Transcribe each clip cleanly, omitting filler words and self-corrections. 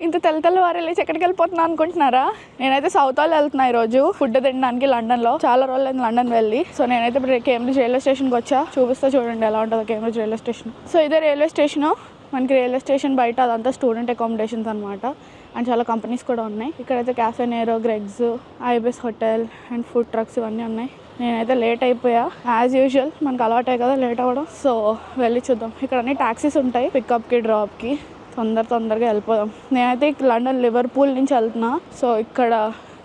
ఇంత తెల్లవారు వెళ్ళేసి ఎక్కడికి వెళ్ళిపోతున్నా అనుకుంటున్నారా? నేనైతే సౌత్ హాల్ వెళ్తున్నా ఈరోజు ఫుడ్ తినడానికి లండన్లో. చాలా రోజులు లండన్ వెళ్ళి. సో నేనైతే ఇప్పుడు కేంబ్రిడ్జ్ రైల్వే స్టేషన్కి వచ్చా. చూపిస్తా చూడండి ఎలా ఉంటుందో కేంబ్రిడ్జ్ రైల్వే స్టేషన్. సో ఇదే రైల్వే స్టేషన్. మనకి రైల్వే స్టేషన్ బయట అదంతా స్టూడెంట్ అకామిడేషన్స్ అనమాట. అండ్ చాలా కంపెనీస్ కూడా ఉన్నాయి. ఇక్కడైతే cafe Nero, Greggs, Ibis hotel and food trucks ఇవన్నీ ఉన్నాయి. నేనైతే లేట్ అయిపోయా యాజ్ యూజువల్, మనకు అలవాటే కదా లేట్ అవ్వడం. సో వెళ్ళి చూద్దాం. ఇక్కడ అన్ని ట్యాక్సీస్ ఉంటాయి పికప్కి డ్రాప్కి. తొందరగా వెళ్ళిపోదాం. నేనైతే లండన్ లివర్పూల్ నుంచి వెళ్తున్నా. సో ఇక్కడ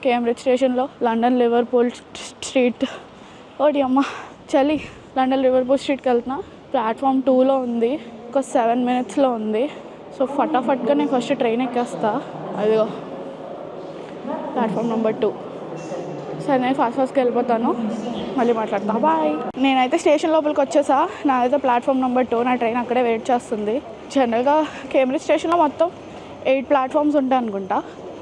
కేంబ్రిడ్జ్ స్టేషన్లో లండన్ లివర్పూల్ స్ట్రీట్ ఓడి అమ్మ చలి లండన్ లివర్పూల్ స్ట్రీట్కి వెళ్తున్నా. ప్లాట్ఫామ్ 2లో ఉంది. ఒక 7 minutesలో ఉంది. సో ఫటాఫట్గా నేను ఫస్ట్ ట్రైన్ ఎక్కేస్తా. అదిగో ప్లాట్ఫామ్ నెంబర్ 2. సరే నేను ఫాస్ట్గా వెళ్ళిపోతాను. మళ్ళీ మాట్లాడతా. బాయ్. నేనైతే స్టేషన్ లోపలికి వచ్చేసా. నాదైతే ప్లాట్ఫామ్ నెంబర్ 2. నా ట్రైన్ అక్కడే వెయిట్ చేస్తుంది. జనరల్గా కేంబ్రిడ్జ్ స్టేషన్లో మొత్తం 8 ప్లాట్ఫామ్స్ ఉంటాయి అనుకుంటా.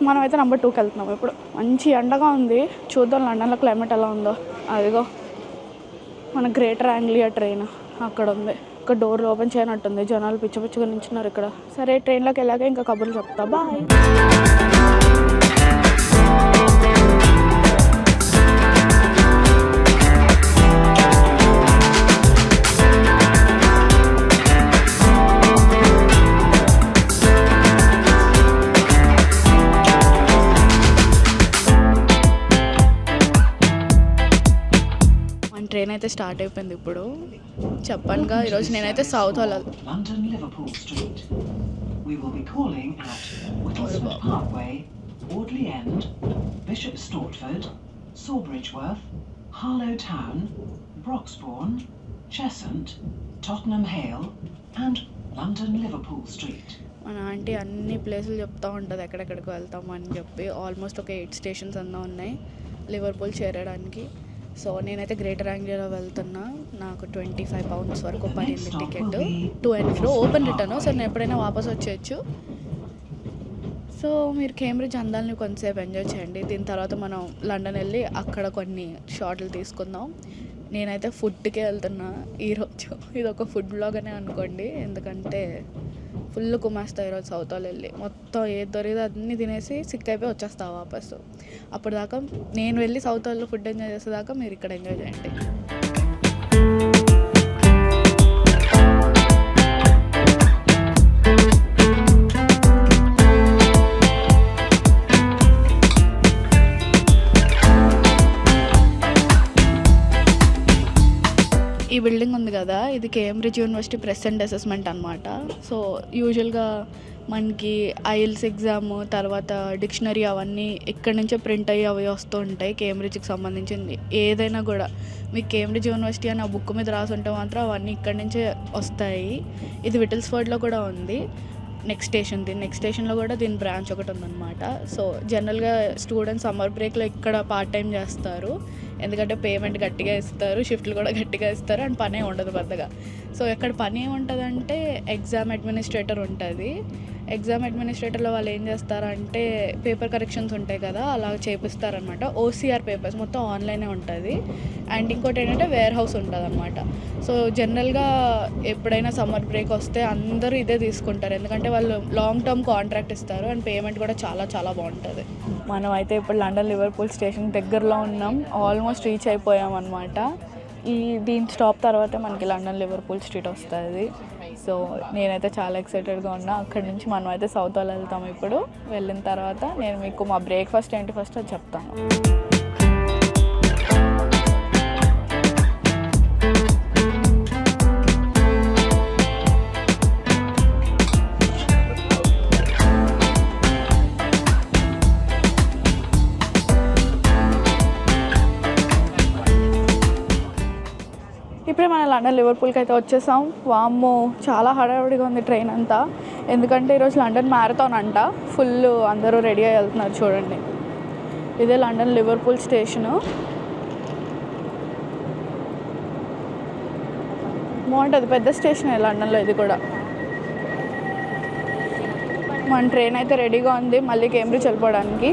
మనమైతే నెంబర్ 2కి వెళ్తున్నాం. ఇప్పుడు మంచి ఎండగా ఉంది. చూద్దాం లండన్లో క్లైమేట్ ఎలా ఉందో. అదిగో మన గ్రేటర్ యాంగ్లియా ట్రైన్ అక్కడ ఉంది. ఇక్కడ డోర్లు ఓపెన్ చేయనట్టుంది. జనాలు పిచ్చగా నించున్నారు ఇక్కడ. సరే ట్రైన్లోకి వెళ్ళాక ఇంకా కబుర్లు చెప్తా. బాయ్. ట్రైన్ అయితే స్టార్ట్ అయిపోయింది. ఇప్పుడు చెప్పనుగా ఈరోజు నేనైతే south hall London Liverpool street. We will be calling at Whittlesford Parkway, Audley End, Bishop Stortford, Sawbridgeworth, Harlow Town, Broxbourne, Cheshunt, Tottenham Hale and London Liverpool Street. మన ఆంటీ అన్ని ప్లేసులు చెప్తూ ఉంటుంది ఎక్కడెక్కడికి వెళ్తామని చెప్పి. ఆల్మోస్ట్ ఒక 8 స్టేషన్స్ అన్నా ఉన్నాయి లివర్పూల్ చేరడానికి. సో నేనైతే గ్రేటర్ యాంగ్లియాలో వెళ్తున్నా. నాకు £25 వరకు పడింది ticket. To and fro open return. So నేను ఎప్పుడైనా వాపస్ వచ్చేయచ్చు. సో మీరు కేంబ్రిడ్జ్ అందాలని కొంతసేపు ఎంజాయ్ చేయండి. దీని తర్వాత మనం లండన్ వెళ్ళి అక్కడ కొన్ని షాట్లు తీసుకుందాం. నేనైతే ఫుడ్కే వెళ్తున్నా ఈరోజు. ఇది ఒక ఫుడ్ బ్లాగ్ అనే అనుకోండి. ఎందుకంటే ఫుల్ కుమ్మేస్తా ఈరోజు సౌత్ హాల్ వెళ్ళి. మొత్తం ఏది దొరికితే అన్నీ తినేసి సిక్ అయిపోయి వచ్చేస్తా వాపసు. అప్పుడు దాకా నేను వెళ్ళి సౌత్ హాల్లో ఫుడ్ ఎంజాయ్ చేసేదాకా మీరు ఇక్కడ ఎంజాయ్ చేయండి. ఈ బిల్డింగ్ ఉంది కదా, ఇది Cambridge university press and assessment అనమాట. సో యూజువల్గా మనకి ఐఎల్స్ ఎగ్జామ్ తర్వాత డిక్షనరీ అవన్నీ ఇక్కడి నుంచే ప్రింట్ అయ్యి అవి వస్తూ ఉంటాయి. కేంబ్రిడ్జ్కి సంబంధించింది ఏదైనా కూడా మీకు కేంబ్రిడ్జ్ యూనివర్సిటీ అని ఆ బుక్ మీద రాసి ఉంటే మాత్రం అవన్నీ ఇక్కడి నుంచే వస్తాయి. ఇది విటిల్స్ఫర్డ్లో కూడా ఉంది. నెక్స్ట్ స్టేషన్లో కూడా దీని బ్రాంచ్ ఒకటి ఉందన్నమాట. సో జనరల్గా స్టూడెంట్స్ సమ్మర్ బ్రేక్లో ఇక్కడ పార్ట్ టైం చేస్తారు. ఎందుకంటే పేమెంట్ గట్టిగా ఇస్తారు, షిఫ్ట్లు కూడా గట్టిగా ఇస్తారు, అండ్ పనే ఉండదు పెద్దగా. సో ఎక్కడ పని ఏముంటుందంటే ఎగ్జామ్ అడ్మినిస్ట్రేటర్ ఉంటుంది. ఎగ్జామ్ అడ్మినిస్ట్రేటర్లో వాళ్ళు ఏం చేస్తారంటే పేపర్ కరెక్షన్స్ ఉంటాయి కదా, అలా చేపిస్తారనమాట. ఓసీఆర్ పేపర్స్ మొత్తం ఆన్లైనే ఉంటుంది. అండ్ ఇంకోటి ఏంటంటే వేర్ హౌస్ ఉంటుంది అనమాట. సో జనరల్గా ఎప్పుడైనా సమ్మర్ బ్రేక్ వస్తే అందరూ ఇదే తీసుకుంటారు. ఎందుకంటే వాళ్ళు లాంగ్ టర్మ్ కాంట్రాక్ట్ ఇస్తారు అండ్ పేమెంట్ కూడా చాలా చాలా బాగుంటుంది. మనం అయితే ఇప్పుడు లండన్ లివర్పూల్ స్టేషన్ దగ్గరలో ఉన్నాం. ఆల్మోస్ట్ రీచ్ అయిపోయాం అనమాట. దీని స్టాప్ తర్వాతే మనకి లండన్ లివర్పూల్ స్ట్రీట్ వస్తుంది. సో నేనైతే చాలా ఎక్సైటెడ్గా ఉన్నా. అక్కడి నుంచి మనం అయితే సౌత్ హాల్ వెళ్తాం. ఇప్పుడు వెళ్ళిన తర్వాత నేను మీకు మా బ్రేక్ఫాస్ట్ ఏంటి ఫస్ట్ అది చెప్తాను. ఇప్పుడే మన లండన్ లివర్పూల్కి అయితే వచ్చేసాం. వామ్మో చాలా హడావిడిగా ఉంది ట్రైన్ అంతా. ఎందుకంటే ఈరోజు లండన్ మ్యారథాన్ అంట. ఫుల్ అందరూ రెడీ అయ్యి వెళ్తున్నారు. చూడండి, ఇదే లండన్ లివర్పూల్ స్టేషను. బాగుంటుంది, పెద్ద స్టేషనే లండన్లో ఇది కూడా. మన ట్రైన్ అయితే రెడీగా ఉంది మళ్ళీ కేంబ్రిడ్జ్ వెళ్ళిపోవడానికి.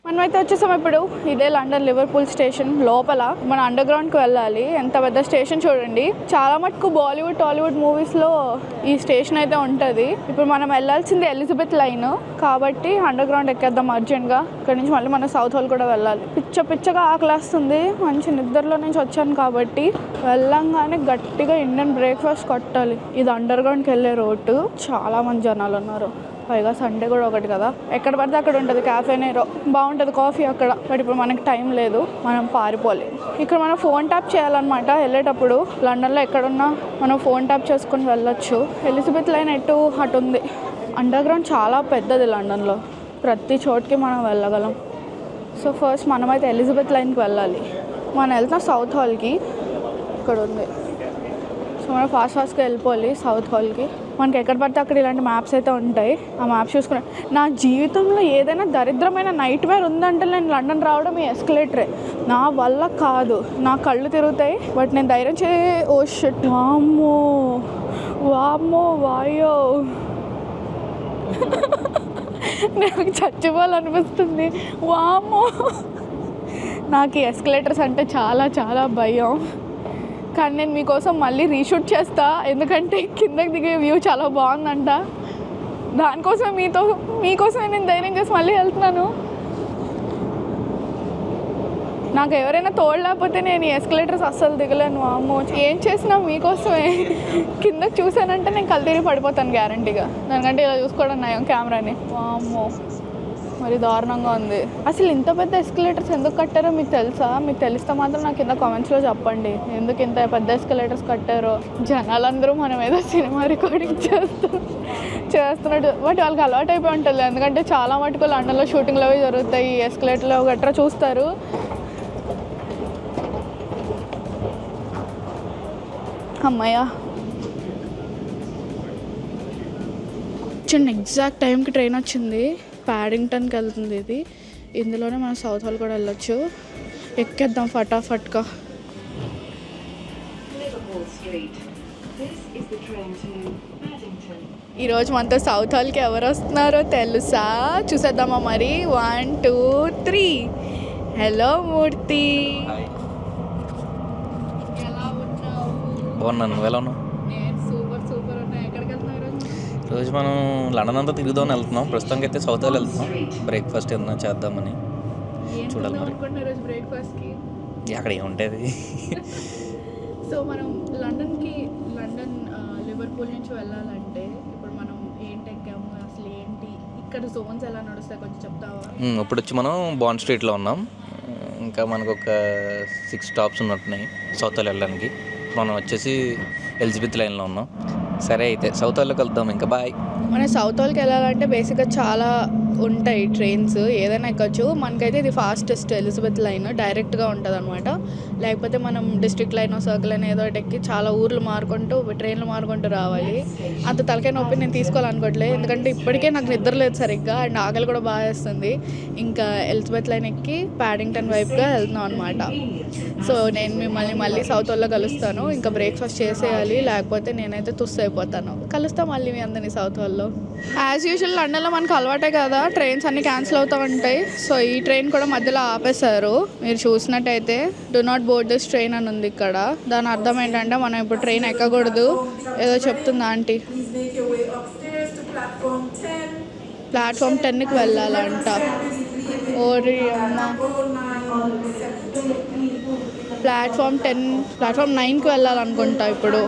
మనమైతే వచ్చేసాం ఇప్పుడు. ఇదే లండన్ లివర్పూల్ స్టేషన్ లోపల. మన అండర్ గ్రౌండ్కి వెళ్ళాలి. ఎంత పెద్ద స్టేషన్ చూడండి. చాలా మటుకు బాలీవుడ్ టాలీవుడ్ మూవీస్లో ఈ స్టేషన్ అయితే ఉంటుంది. ఇప్పుడు మనం వెళ్ళాల్సింది ఎలిజబెత్ లైన్ కాబట్టి అండర్ గ్రౌండ్ ఎక్కేద్దాం అర్జెంట్గా. ఇక్కడ నుంచి మళ్ళీ మనం సౌత్ హాల్ కూడా వెళ్ళాలి. పిచ్చగా ఆకలేస్తుంది. మంచి నిద్రలో నుంచి వచ్చాను కాబట్టి వెళ్ళంగానే గట్టిగా ఇండియన్ బ్రేక్ఫాస్ట్ కొట్టాలి. ఇది అండర్ గ్రౌండ్కి వెళ్ళే రోడ్డు. చాలా మంది జనాలు ఉన్నారు. పైగా సండే కూడా ఒకటి కదా. ఎక్కడ పడితే అక్కడ ఉంటుంది క్యాఫేనేరో. బాగుంటుంది కాఫీ అక్కడ. బట్ ఇప్పుడు మనకి టైం లేదు, మనం పారిపోవాలి. ఇక్కడ మనం ఫోన్ ట్యాప్ చేయాలన్నమాట వెళ్ళేటప్పుడు. లండన్లో ఎక్కడున్నా మనం ఫోన్ ట్యాప్ చేసుకుని వెళ్ళొచ్చు. ఎలిజబెత్ లైన్ అటు ఉంది. అండర్ గ్రౌండ్ చాలా పెద్దది లండన్లో. ప్రతి చోటుకి మనం వెళ్ళగలం. సో ఫస్ట్ మనమైతే ఎలిజబెత్ లైన్కి వెళ్ళాలి. మనం వెళ్తాం సౌత్ హాల్కి. ఇక్కడ ఉంది. సో మనం ఫాస్ట్గా వెళ్ళిపోవాలి సౌత్ హాల్కి. మనకి ఎక్కడ పడితే అక్కడ ఇలాంటి మ్యాప్స్ అయితే ఉంటాయి. ఆ మ్యాప్స్ చూసుకుని నా జీవితంలో ఏదైనా దరిద్రమైన నైట్ మేర్ ఉందంటే నేను లండన్ రావడం ఈ ఎస్కలేటరే. నా వల్ల కాదు, నా కళ్ళు తిరుగుతాయి. బట్ నేను ధైర్యం ఓ షిట్, వామ్మో వాయో నాకు చచ్చిపోవాలనిపిస్తుంది. వామ్మో, నాకు ఈ ఎస్కలేటర్స్ అంటే చాలా చాలా భయం. కానీ నేను మీకోసం మళ్ళీ రీషూట్ చేస్తా, ఎందుకంటే కిందకి దిగే వ్యూ చాలా బాగుందంట. దానికోసం మీకోసమే నేను ధైర్యం చేసి మళ్ళీ వెళ్తున్నాను. నాకు ఎవరైనా తోడలేకపోతే నేను ఈ ఎస్కలేటర్స్ అస్సలు దిగలేను. అమ్మో, ఏం చేసినా మీకోసమే. కిందకి చూసానంటే నేను కళ్ళు తిరిగి పడిపోతాను గ్యారంటీగా. దానికంటే ఇలా చూసుకోవడం నయం కెమెరాని. అమ్మో, మరి దారుణంగా ఉంది. అసలు ఇంత పెద్ద ఎస్కలేటర్స్ ఎందుకు కట్టారో మీకు తెలుసా? మీకు తెలిస్తే మాత్రం నాకు కింద కామెంట్స్లో చెప్పండి ఎందుకు ఇంత పెద్ద ఎస్కలేటర్స్ కట్టారో. జనాలందరూ మనం ఏదో సినిమా రికార్డింగ్ చేస్తున్నట్టు. బట్ వాళ్ళకి అలవాటు అయిపోయి ఉంటుంది, ఎందుకంటే చాలా మటుకు లండన్లో షూటింగ్లు అవి జరుగుతాయి. ఎస్కలేటర్లో గట్రా చూస్తారు. అమ్మయ్య, చిన్న ఎగ్జాక్ట్ టైంకి ట్రైన్ వచ్చింది. ప్యాడింగ్టన్కి వెళ్తుంది ఇది. ఇందులోనే మనం సౌత్ హాల్ కూడా వెళ్ళొచ్చు. ఎక్కేద్దాం ఫటాఫట్గా. ఈరోజు మనతో సౌత్ హాల్కి ఎవరు వస్తున్నారో తెలుసా? చూసేద్దామా మరి? 1 2 3. హలో మూర్తి, ఎలా ఉన్నావు? బాగున్నాను, నువ్వు ఎలా ఉన్నావు? నేను సూపర్ ఉన్నా. ఎక్కడికి వెళ్తున్నావు రోజు మనం లండన్ అంతా తిరుగుదామని వెళ్తున్నాం. ప్రస్తుతానికి అయితే సౌత్ హాల్ వెళ్తున్నాం. బ్రేక్ఫాస్ట్ ఏదైనా చేద్దామని చూడాలి మరి. బ్రేక్ఫాస్ట్కి అక్కడ ఏముంటుంది. సో మనం లండన్ లివర్పూల్ నుంచి వెళ్ళాలంటే ఇప్పుడు మనం ఏంటి ఎక్కాము, అసలు ఏంటి, ఇక్కడ జోన్స్ ఎలా నడుస్తాయి కొంచెం చెప్తావా? ఇప్పుడు వచ్చి మనం బాండ్ స్ట్రీట్లో ఉన్నాం. ఇంకా మనకు ఒక 6 స్టాప్స్ ఉన్నట్టున్నాయి సౌత్ హాల్ వెళ్ళడానికి. మనం వచ్చేసి ఎలిజబెత్ లైన్లో ఉన్నాం. సరే అయితే సౌత్ హాల్లోకి వెళ్దాం. ఇంకా బాయ్. మన సౌత్ హాల్కి వెళ్ళాలంటే బేసిక్గా చాలా ఉంటాయి ట్రైన్స్, ఏదైనా ఎక్కొచ్చు. మనకైతే ఇది ఫాస్టెస్ట్ ఎలిజబెత్ లైన్, డైరెక్ట్గా ఉంటుంది అనమాట. లేకపోతే మనం డిస్ట్రిక్ట్ లైన్, సర్కిల్ లైన్ ఏదో ఒకటి ఎక్కి చాలా ఊర్లు మారుకుంటూ ట్రైన్లు మారుకుంటూ రావాలి. అంత తలకాయ నొప్పి నేను తీసుకోవాలనుకోవట్లేదు, ఎందుకంటే ఇప్పటికే నాకు నిద్ర లేదు సరిగ్గా అండ్ ఆకలి కూడా బాగా వేస్తుంది. ఇంకా ఎలిజబెత్ లైన్ ఎక్కి ప్యాడింగ్టన్ వైపుగా వెళ్తున్నాం అనమాట. సో నేను మిమ్మల్ని మళ్ళీ సౌత్ హాల్లో కలుస్తాను. ఇంకా బ్రేక్ఫాస్ట్ చేసేయాలి, లేకపోతే నేనైతే తుస్ అయిపోతాను. కలుస్తాం మళ్ళీ మీ అందరినీ సౌత్ హాల్లో. యాజ్ యూజువల్ లండన్లో మనకు అలవాటే కదా, ట్రైన్స్ అన్నీ క్యాన్సిల్ అవుతూ ఉంటాయి. సో ఈ ట్రైన్ కూడా మధ్యలో ఆపేశారు. మీరు చూసినట్టయితే do not board this train అని ఉంది ఇక్కడ. దాని అర్థం ఏంటంటే మనం ఇప్పుడు ట్రైన్ ఎక్కకూడదు ఏదో చెప్తుంది ఆంటీ. ప్లాట్ఫామ్ 10కి వెళ్ళాలంట. ఓరి అమ్మ, ప్లాట్ఫామ్ 9కి వెళ్ళాలనుకుంటా ఇప్పుడు.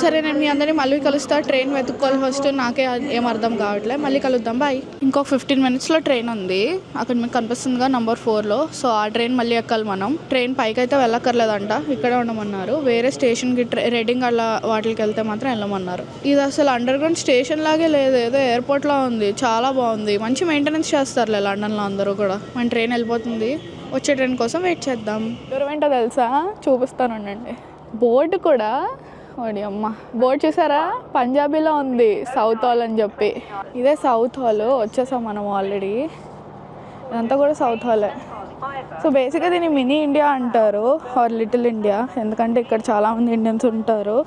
సరే, నేను మీ అందరినీ మళ్ళీ కలుస్తా. ట్రైన్ వెతుక్కోవాలి ఫస్ట్, నాకే ఏం అర్థం కావట్లేదు. మళ్ళీ కలుద్దాం, బాయ్. ఇంకొక 15 మినిట్స్లో ట్రైన్ ఉంది, అక్కడ మీకు కనిపిస్తుందిగా నెంబర్ 4లో. సో ఆ ట్రైన్ మళ్ళీ ఎక్కాలి మనం. ట్రైన్ పైకి అయితే వెళ్ళక్కర్లేదంట, ఇక్కడే ఉండమన్నారు. వేరే స్టేషన్కి రెడింగ్ అలా వాటికి వెళ్తే మాత్రం వెళ్ళమన్నారు. ఇది అసలు అండర్ గ్రౌండ్ స్టేషన్ లాగే లేదు, ఏదో ఎయిర్పోర్ట్లా ఉంది. చాలా బాగుంది, మంచి మెయింటెనెన్స్ చేస్తారులే లండన్లో అందరూ కూడా. మన ట్రైన్ వెళ్ళిపోతుంది, వచ్చే ట్రైన్ కోసం వెయిట్ చేద్దాం. దూరం ఏంటో తెలుసా? చూపిస్తానండి. బోర్డు కూడా, ఓడి అమ్మ, బోర్డు చూసారా? పంజాబీలో ఉంది సౌత్ హాల్ అని చెప్పి. ఇదే సౌత్ హాల్, వచ్చేసాం మనం ఆల్రెడీ. ఇదంతా కూడా సౌత్ హాలే. సో బేసిక్గా దీన్ని మినీ ఇండియా అంటారు ఆర్ లిటిల్ ఇండియా, ఎందుకంటే ఇక్కడ చాలామంది ఇండియన్స్ ఉంటారు,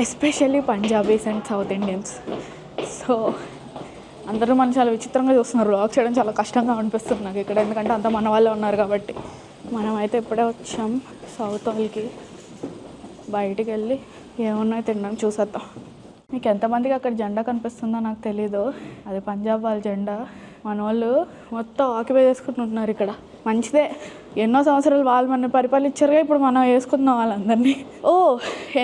especially Punjabis and south Indians. So అందరూ మనం చాలా విచిత్రంగా చూస్తున్నారు. వ్లాగ్ చేయడం చాలా కష్టంగా అనిపిస్తుంది నాకు ఇక్కడ, ఎందుకంటే అంతా మన వాళ్ళే ఉన్నారు కాబట్టి. మనమైతే ఇప్పుడే వచ్చాం సౌత్ హాల్కి. బయటికి వెళ్ళి ఏమున్నాయో తినడానికి చూసేద్దాం. మీకు ఎంతమందికి అక్కడ జెండా కనిపిస్తుందో నాకు తెలీదు, అది పంజాబ్ వాళ్ళ జెండా. మన వాళ్ళు మొత్తం ఆక్యుపై చేసుకుంటున్నారు ఇక్కడ. మంచిదే, ఎన్నో సంవత్సరాలు వాళ్ళు మన పరిపాలించారుగా, ఇప్పుడు మనం వేసుకుందాం వాళ్ళందరినీ. ఓ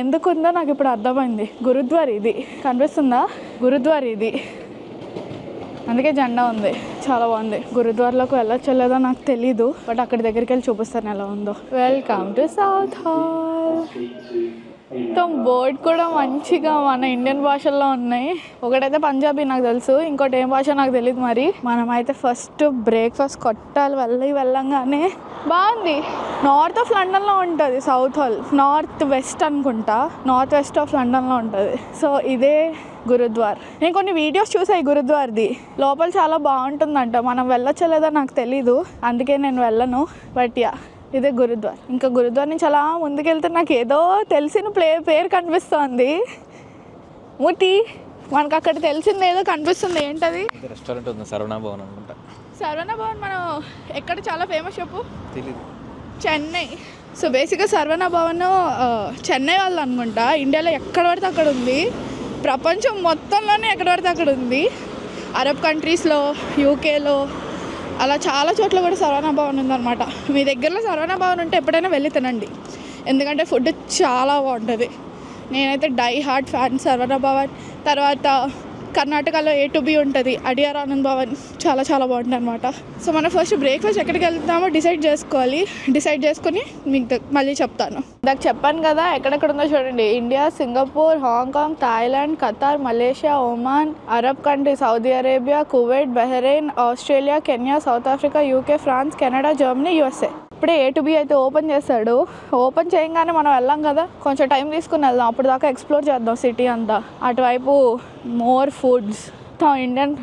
ఎందుకుందో నాకు ఇప్పుడు అర్థమైంది. గురుద్వార్ ఇది కనిపిస్తుందా, గురుద్వార్ ఇది, అందుకే జెండా ఉంది. చాలా బాగుంది. గురుద్వార్లోకి వెళ్ళొచ్చో లేదో నాకు తెలీదు, బట్ అక్కడి దగ్గరికి వెళ్ళి చూపిస్తాను ఎలా ఉందో. Welcome to south hall. మొత్తం బోర్డ్ కూడా మంచిగా మన ఇండియన్ భాషల్లో ఉన్నాయి. ఒకటైతే పంజాబీ నాకు తెలుసు, ఇంకోటి ఏం భాష నాకు తెలియదు. మరి మనమైతే ఫస్ట్ బ్రేక్ఫాస్ట్ కొట్టాలి. వెళ్ళంగానే బాగుంది. నార్త్ ఆఫ్ లండన్లో ఉంటుంది సౌత్ హాల్, నార్త్ వెస్ట్ అనుకుంటా, నార్త్ వెస్ట్ ఆఫ్ లండన్లో ఉంటుంది. సో ఇదే గురుద్వార్. నేను కొన్ని వీడియోస్ చూసాయి గురుద్వార్ది, లోపల చాలా బాగుంటుందంట. మనం వెళ్ళొచ్చో లేదో నాకు తెలీదు, అందుకే నేను వెళ్ళను. బట్ యా, ఇదే గురుద్వార్. ఇంకా గురుద్వార్ నుంచి అలా ముందుకెళ్తే నాకు ఏదో తెలిసిన పేరు కనిపిస్తోంది. మూర్తి, మనకు అక్కడ తెలిసింది ఏదో కనిపిస్తుంది. ఏంటది? రెస్టారెంట్ ఉంది, సరవణ భవన్ అనుకుంటా. సరవణ భవన్ మనం ఎక్కడ చాలా ఫేమస్ చెప్పు? తెలీదు. చెన్నై. సో బేసిక్గా సరవణ భవన్ చెన్నై వాళ్ళు అనుకుంటా. ఇండియాలో ఎక్కడ పడితే అక్కడ ఉంది, ప్రపంచం మొత్తంలోనే ఎక్కడ పడితే అక్కడ ఉంది. అరబ్ కంట్రీస్లో, యూకేలో, అలా చాలా చోట్ల కూడా సరవణ భవన్ ఉందన్నమాట. మీ దగ్గరలో సరవణ భవన్ ఉంటే ఎప్పుడైనా వెళ్ళి తినండి, ఎందుకంటే ఫుడ్ చాలా బాగుంటుంది. నేనైతే die hard fan Saravana Bhavan. తర్వాత కర్ణాటకలో A2B ఉంటుంది, అడియార్ ఆనంద్ భవన్, చాలా చాలా బాగుంటుంది అనమాట. సో మనం ఫస్ట్ బ్రేక్ఫాస్ట్ ఎక్కడికి వెళ్తామో డిసైడ్ చేసుకోవాలి. డిసైడ్ చేసుకొని మీకు మళ్ళీ చెప్తాను. ఇందాక చెప్పాను కదా ఎక్కడెక్కడ ఉందో చూడండి. India, Singapore, Hong Kong, Thailand, Qatar, Malaysia, Oman, Arab country, Saudi Arabia, Kuwait, Bahrain, Australia, Kenya, South Africa, UK, France, Canada, Germany, USA. ఇప్పుడే A2B అయితే ఓపెన్ చేశాడు. ఓపెన్ చేయగానే మనం వెళ్ళాం కదా, కొంచెం టైం తీసుకుని వెళ్దాం. అప్పుడు దాకా ఎక్స్ప్లోర్ చేద్దాం సిటీ అంతా. అటువైపు మోర్ ఫుడ్స్, ఇండియన్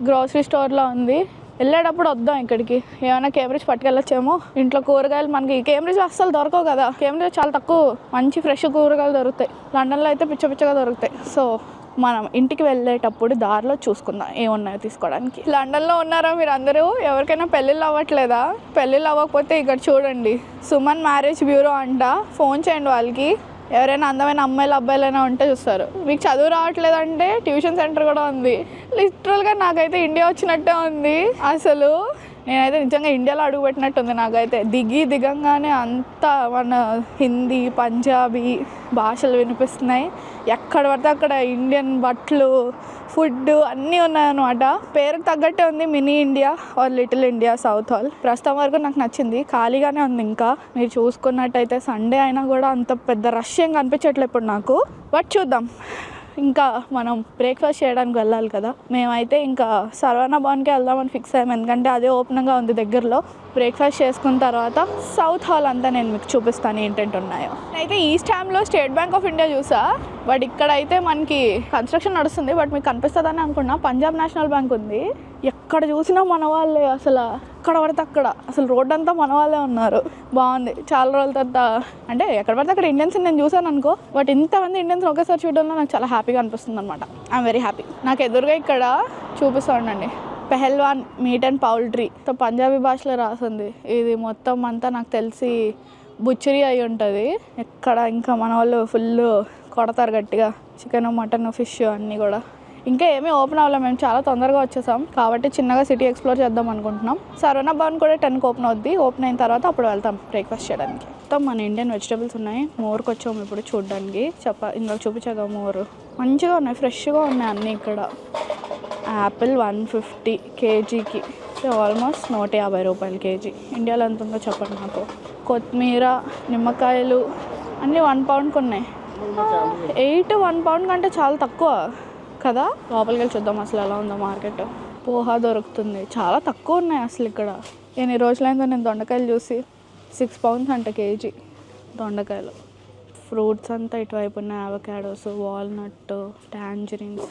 గ్రోసరీ స్టోర్లో ఉంది. వెళ్ళేటప్పుడు వద్దాం ఇక్కడికి, ఏమైనా కేంబ్రిడ్జ్ పట్టుకెళ్ళొచ్చేమో. ఇంట్లో కూరగాయలు మనకి కేంబ్రిడ్జ్ అస్సలు దొరకవు కదా, కేంబ్రిడ్జ్ చాలా తక్కువ మంచి ఫ్రెష్ కూరగాయలు దొరుకుతాయి. లండన్లో అయితే పిచ్చగా దొరుకుతాయి. సో మనం ఇంటికి వెళ్ళేటప్పుడు దారిలో చూసుకుందాం ఏమున్నాయో తీసుకోవడానికి. లండన్లో ఉన్నారా మీరు అందరూ? ఎవరికైనా పెళ్ళిళ్ళు అవ్వట్లేదా? పెళ్ళిళ్ళు అవ్వకపోతే ఇక్కడ చూడండి, సుమన్ మ్యారేజ్ బ్యూరో అంట. ఫోన్ చేయండి వాళ్ళకి. ఎవరైనా అందమైన అమ్మాయిలు అబ్బాయిలైనా ఉంటే చూస్తారు. మీకు చదువు రావట్లేదంటే ట్యూషన్ సెంటర్ కూడా ఉంది. లిటరల్గా నాకైతే ఇండియా వచ్చినట్టే ఉంది. అసలు నేనైతే నిజంగా ఇండియాలో అడుగుపెట్టినట్టుంది. నాకైతే దిగంగానే అంతా మన హిందీ, పంజాబీ భాషలు వినిపిస్తున్నాయి. ఎక్కడ పడితే అక్కడ ఇండియన్ బట్టలు, ఫుడ్ అన్నీ ఉన్నాయన్నమాట. పేరుకు తగ్గట్టే ఉంది mini India or little India Southall. ప్రస్తుతం వరకు నాకు నచ్చింది, ఖాళీగానే ఉంది. ఇంకా మీరు చూసుకున్నట్టయితే సండే అయినా కూడా అంత పెద్ద రష్ ఏం కనిపించట్లేదు ఇప్పుడు నాకు. బట్ చూద్దాం. ఇంకా మనం బ్రేక్ఫాస్ట్ చేయడానికి వెళ్ళాలి కదా. మేమైతే ఇంకా సరవణ భవన్కి వెళ్దామని ఫిక్స్ అయ్యాము, ఎందుకంటే అదే ఓపెన్గా ఉంది దగ్గరలో. బ్రేక్ఫాస్ట్ చేసుకున్న తర్వాత సౌత్ హాల్ అంతా నేను మీకు చూపిస్తాను ఏంటంటే ఉన్నాయో. అయితే ఈస్ట్ హ్యామ్లో స్టేట్ బ్యాంక్ ఆఫ్ ఇండియా చూసా, బట్ ఇక్కడైతే మనకి కన్స్ట్రక్షన్ నడుస్తుంది. బట్ మీకు కనిపిస్తుందని అనుకున్నా, పంజాబ్ నేషనల్ బ్యాంక్ ఉంది. ఎక్కడ చూసినా మన వాళ్ళే, అసలు ఎక్కడ పడితే అక్కడ అసలు రోడ్ అంతా మన వాళ్ళే ఉన్నారు. బాగుంది. చాలా రోజుల తర్వాత, అంటే ఎక్కడ పడితే అక్కడ ఇండియన్స్ నేను చూసాను అనుకో, బట్ ఇంతమంది ఇండియన్స్ ఒకేసారి చూడడంలో నాకు చాలా హ్యాపీగా అనిపిస్తుంది అనమాట. I'm very happy. నాకు ఎదురుగా ఇక్కడ చూపిస్తూ ఉండండి, pehlwan meet and poultry, Punjabi భాషలో రాసింది. ఇది మొత్తం అంతా నాకు తెలిసి బుచ్చరీ అయి ఉంటుంది. ఎక్కడ ఇంకా మన వాళ్ళు ఫుల్ కొడతారు గట్టిగా, చికెన్, మటన్, ఫిష్ అన్నీ కూడా. ఇంకా ఏమీ ఓపెన్ అవ్వలేము, మేము చాలా తొందరగా వచ్చేసాం కాబట్టి చిన్నగా సిటీ ఎక్స్ప్లోర్ చేద్దాం అనుకుంటున్నాం. సరవణ భవన్ కూడా 10కి ఓపెన్ అవుద్ది. ఓపెన్ అయిన తర్వాత అప్పుడు వెళ్తాం బ్రేక్ఫాస్ట్ చేయడానికి. మొత్తం మన ఇండియన్ వెజిటేబుల్స్ ఉన్నాయి. మోర్కి వచ్చాము ఇప్పుడు చూడడానికి. ఇందాక చూపించాగా మోర్ మంచిగా ఉన్నాయి, ఫ్రెష్గా ఉన్నాయి అన్నీ. ఇక్కడ యాపిల్ 150 కేజీకి, ఆల్మోస్ట్ 150 రూపాయలు కేజీ. ఇండియాలో ఎంత ఉందో చెప్పండి నాకు. కొత్తిమీర, నిమ్మకాయలు అన్నీ 1 పౌండ్కి ఉన్నాయి. 8 1 పౌండ్ కంటే చాలా తక్కువ కదా. లోపలికి వెళ్ళి చూద్దాం అసలు ఎలా ఉందో మార్కెట్. పోహా దొరుకుతుంది, చాలా తక్కువ ఉన్నాయి అసలు ఇక్కడ. ఎన్ని రోజులైందో నేను దొండకాయలు చూసి. 6 పౌండ్స్ అంట కేజీ దొండకాయలు. ఫ్రూట్స్ అంతా ఇటువైపు ఉన్నాయి, అవకాడోస్, వాల్నట్, టాంజరీన్స్.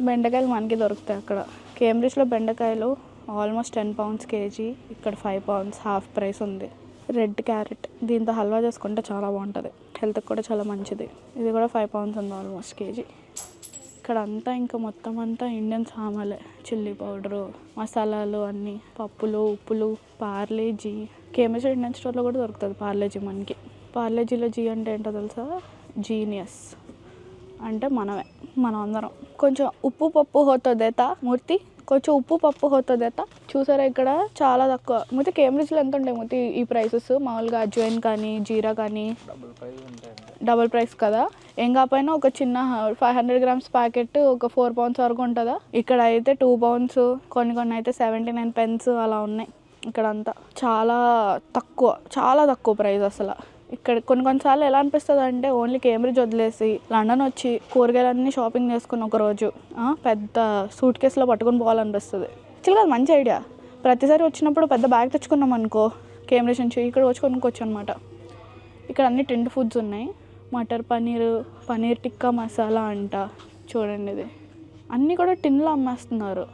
బెండకాయలు మనకి దొరుకుతాయి అక్కడ. కేంబ్రిడ్జ్లో బెండకాయలు ఆల్మోస్ట్ 10 పౌండ్స్ కేజీ, ఇక్కడ 5 పౌండ్స్ హాఫ్ ప్రైస్ ఉంది. రెడ్ క్యారెట్, దీంతో హల్వా చేసుకుంటే చాలా బాగుంటుంది, హెల్త్కి కూడా చాలా మంచిది. ఇది కూడా 5 పౌండ్స్ ఉంది ఆల్మోస్ట్ కేజీ. ఇక్కడ అంతా ఇంకా మొత్తం అంతా ఇండియన్ సామాన్లే. చిల్లీ పౌడరు, మసాలాలు అన్నీ, పప్పులు, ఉప్పులు, పార్లేజీ. కేఎంహెచ్ ఇండియన్ స్టోర్లో కూడా దొరుకుతుంది పార్లేజీ మనకి. పార్లేజీలో జీ అంటే ఏంటో తెలుసా? జీనియస్ అంటే మనం అందరం. కొంచెం ఉప్పు పప్పు హోతో దేతా మూర్తి, కొంచెం ఉప్పు పప్పు హోతో దేతా. చూసారా ఇక్కడ చాలా తక్కువ. మూర్తి కేంబ్రిడ్జ్లో ఎంత ఉంటాయి మూర్తి ఈ ప్రైసెస్? మామూలుగా అజ్వైన్ కానీ జీరా కానీ డబుల్ ప్రైస్ కదా. ఏం కాకపోయినా ఒక చిన్న 500 grams ప్యాకెట్ ఒక 4 pounds వరకు ఉంటుందా. ఇక్కడ అయితే 2 pounds, కొన్ని అయితే 79 pence అలా ఉన్నాయి. ఇక్కడ అంతా చాలా తక్కువ ప్రైస్ అసలు. ఇక్కడ కొన్నిసార్లు ఎలా అనిపిస్తుంది అంటే ఓన్లీ కేంబ్రిడ్జ్ వదిలేసి లండన్ వచ్చి కూరగాయలన్నీ షాపింగ్ చేసుకుని ఒకరోజు పెద్ద సూట్ కేసులో పట్టుకొని పోవాలనిపిస్తుంది. యాక్చువల్గా అది మంచి ఐడియా. ప్రతిసారి వచ్చినప్పుడు పెద్ద బ్యాగ్ తెచ్చుకున్నాం అనుకో కేంబ్రిడ్జ్ నుంచి, ఇక్కడ వచ్చి కొనుక్కోవచ్చు అనమాట. ఇక్కడ అన్ని టిండ్ ఫుడ్స్ ఉన్నాయి. మటర్ పనీర్ టిక్కా మసాలా అంట. చూడండి ఇది అన్నీ కూడా టిన్లో అమ్మేస్తున్నారు.